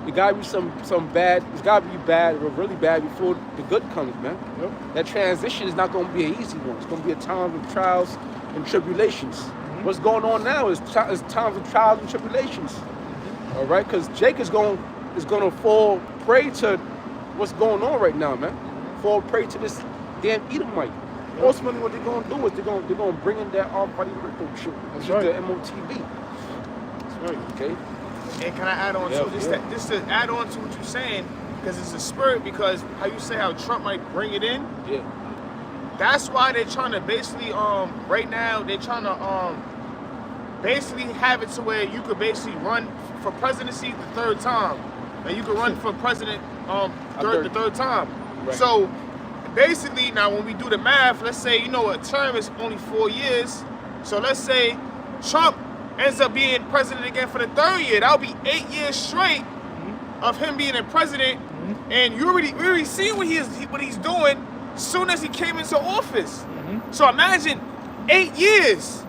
It gotta be some bad. It's gotta be bad or really bad before the good comes, man. Yep. That transition is not gonna be an easy one. It's gonna be a time of trials and tribulations. What's going on now is times of trials and tribulations. All right, because Jake is gonna fall prey to what's going on right now, man. Fall prey to this damn Edomite. Ultimately, what they're gonna do is they're gonna bring in that all-body ripple shit, which is the MOTB. Right. Okay. And can I add on Yeah, to just to add on to what you're saying, because it's a spirit. Because how you say how Trump might bring it in. Yeah. That's why they're trying to basically right now they're trying to basically have it to where you could basically run for presidency the third time. And you could run for president the third time. Right. So basically now when we do the math, let's say a term is only 4 years. So let's say Trump ends up being president again for the third year. That'll be 8 years straight of him being a president. And we already seen what he's doing as soon as he came into office. So imagine 8 years.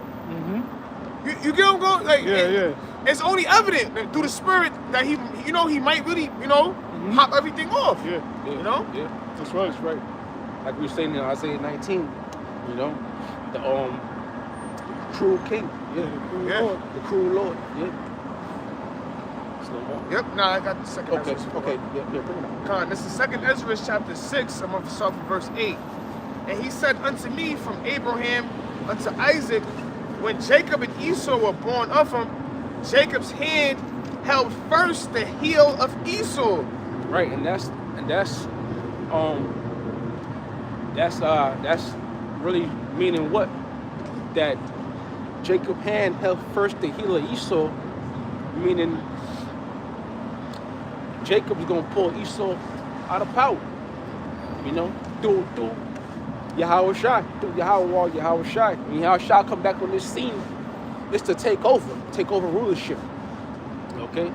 You get what I'm going? Like, Yeah. It's only evident through the spirit that he might really, pop everything off. Yeah. Yeah. That's right. That's right. Like we were saying in Isaiah 19, the cruel king. Yeah. The cruel Lord. Yeah. Slow down. Yep. Nah, I got the second. Okay. Ezra. Okay. Yeah. Bring it on. Con, this is 2nd Ezra chapter 6. I'm going to start from verse 8. "And he said unto me from Abraham unto Isaac, when Jacob and Esau were born of him, Jacob's hand held first the heel of Esau." Right, and that's really meaning what? That Jacob's hand held first the heel of Esau, meaning Jacob's gonna pull Esau out of power. Through Yahweh Shai, through Yahweh Shai. When Yahweh Shai come back on this scene, it's to take over rulership. Okay?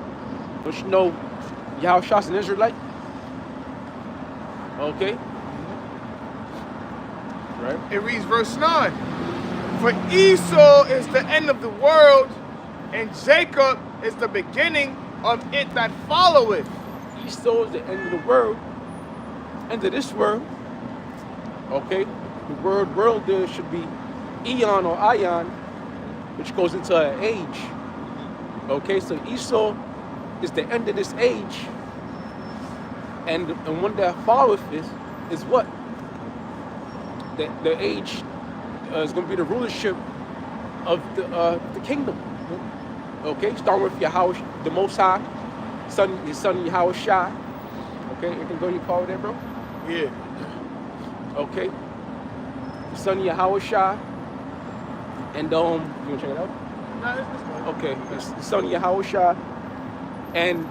Don't you know Yahweh Shai's an Israelite? Okay? Right? It reads verse 9. "For Esau is the end of the world, and Jacob is the beginning of it that followeth." Esau is the end of the world, end of this world. Okay? The word world there should be eon or ion, which goes into an age. Okay, so Esau is the end of this age, and one that followeth is what? The age is going to be the rulership of the kingdom. Okay, starting with Yahweh, the Most High, his son Yahweh Shai. Okay, you can go your call there, bro. Yeah. Okay, the son Yahweh Shai, and you want to check it out? Nah, it's good. Okay, it's the son Yahweh Shai, and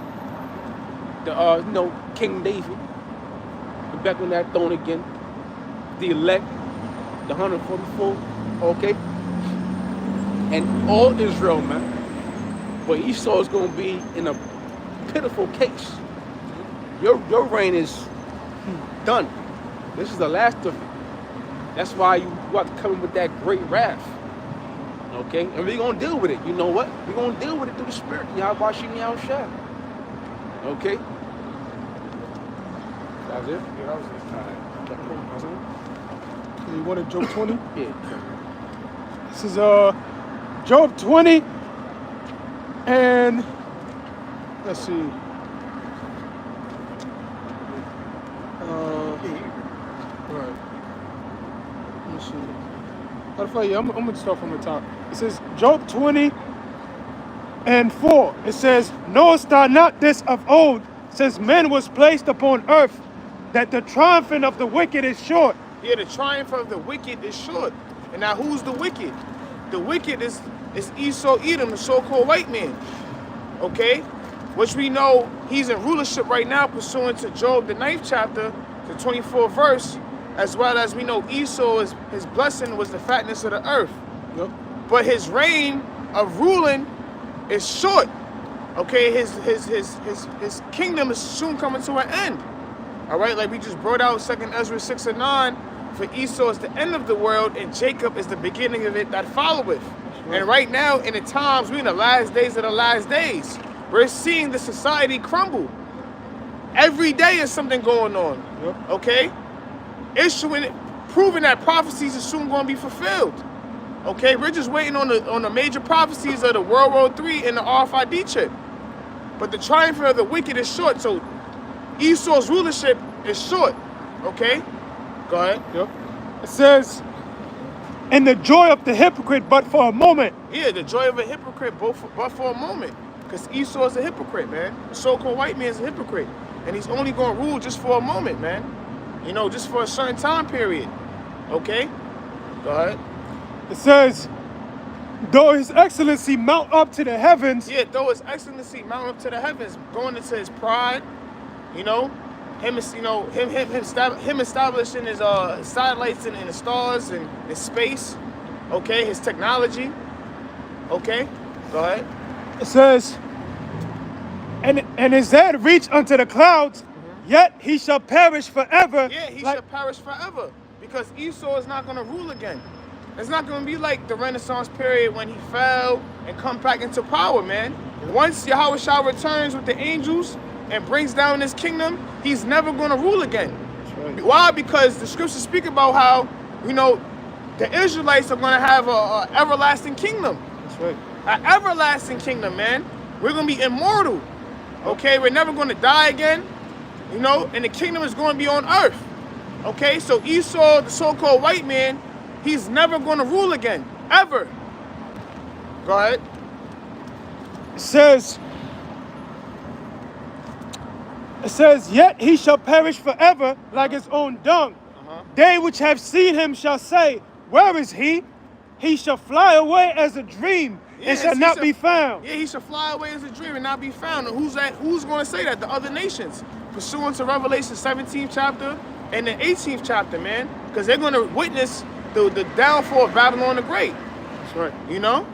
the King David, back on that throne again. the elect, the 144, okay? And all Israel, man. But Esau is going to be in a pitiful case. Your reign is done. This is the last of it. That's why you got to come with that great wrath. Okay? And we're going to deal with it. You know what? We're going to deal with it through the Spirit. Yahweh Shem Yahushua. Okay? That's it? Yeah, that was it. You wanted Job 20? Yeah. This is Job 20, and let's see. Right. Let me see. Matter of fact, yeah, I'm gonna start from the top. It says Job 20 and 4. It says, "Knowest thou not this of old, since man was placed upon earth, that the triumphing of the wicked is short." Yeah, the triumph of the wicked is short. And now who's the wicked? The wicked is Esau Edom, the so-called white man. Okay? Which we know he's in rulership right now pursuant to Job, the 9th chapter, the 24th verse, as well as we know Esau, his blessing was the fatness of the earth. Yep. But his reign of ruling is short. Okay, his kingdom is soon coming to an end. All right, like we just brought out 2nd Ezra 6 and 9, for Esau is the end of the world, and Jacob is the beginning of it that followeth. Right. And right now, in the times, we're in the last days of the last days. We're seeing the society crumble. Every day is something going on. Yep. Okay? Proving that prophecies are soon going to be fulfilled. Okay, we're just waiting on the major prophecies of the World War III and the RFID chip. But the triumph of the wicked is short, so Esau's rulership is short. Okay? Go ahead. Yep. It says, "And the joy of the hypocrite, but for a moment." Yeah, the joy of a hypocrite, but for a moment. Because Esau is a hypocrite, man. The so-called white man is a hypocrite. And he's only going to rule just for a moment, man. You know, just for a certain time period. Okay? Go ahead. It says, "Though his excellency mount up to the heavens." Yeah, though his excellency mount up to the heavens, going into his pride, you know, him establishing his satellites in the stars and in space, okay, his technology, okay, go ahead. It says, and his head reach unto the clouds, yet he shall perish forever. Yeah, he shall perish forever, because Esau is not going to rule again. It's not going to be like the Renaissance period when he fell and come back into power, man. Once Yahushua returns with the angels and brings down his kingdom, he's never going to rule again. That's right. Why? Because the scriptures speak about how, you know, the Israelites are going to have a everlasting kingdom. That's right. An everlasting kingdom, man. We're going to be immortal. Okay? We're never going to die again. You know? And the kingdom is going to be on earth. Okay? So Esau, the so-called white man, he's never going to rule again. Ever. Go ahead. It says, "Yet he shall perish forever like his own dung. They which have seen him shall say, Where is he? He shall fly away as a dream, and shall not be found." Yeah, he shall fly away as a dream and not be found. And who's that? Who's going to say that? The other nations. Pursuant to Revelation 17th chapter and the 18th chapter, man. Because they're going to witness the downfall of Babylon the Great. That's right. You know?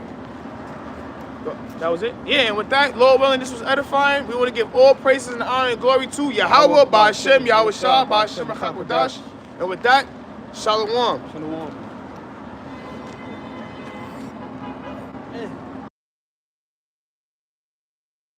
That was it? Yeah, and with that, Lord willing, this was edifying. We want to give all praises and honor and glory to Yahweh, Ba'ashem, Yahushua, Ba'ashem, Hakwadash. And with that, Shalom. Shalom.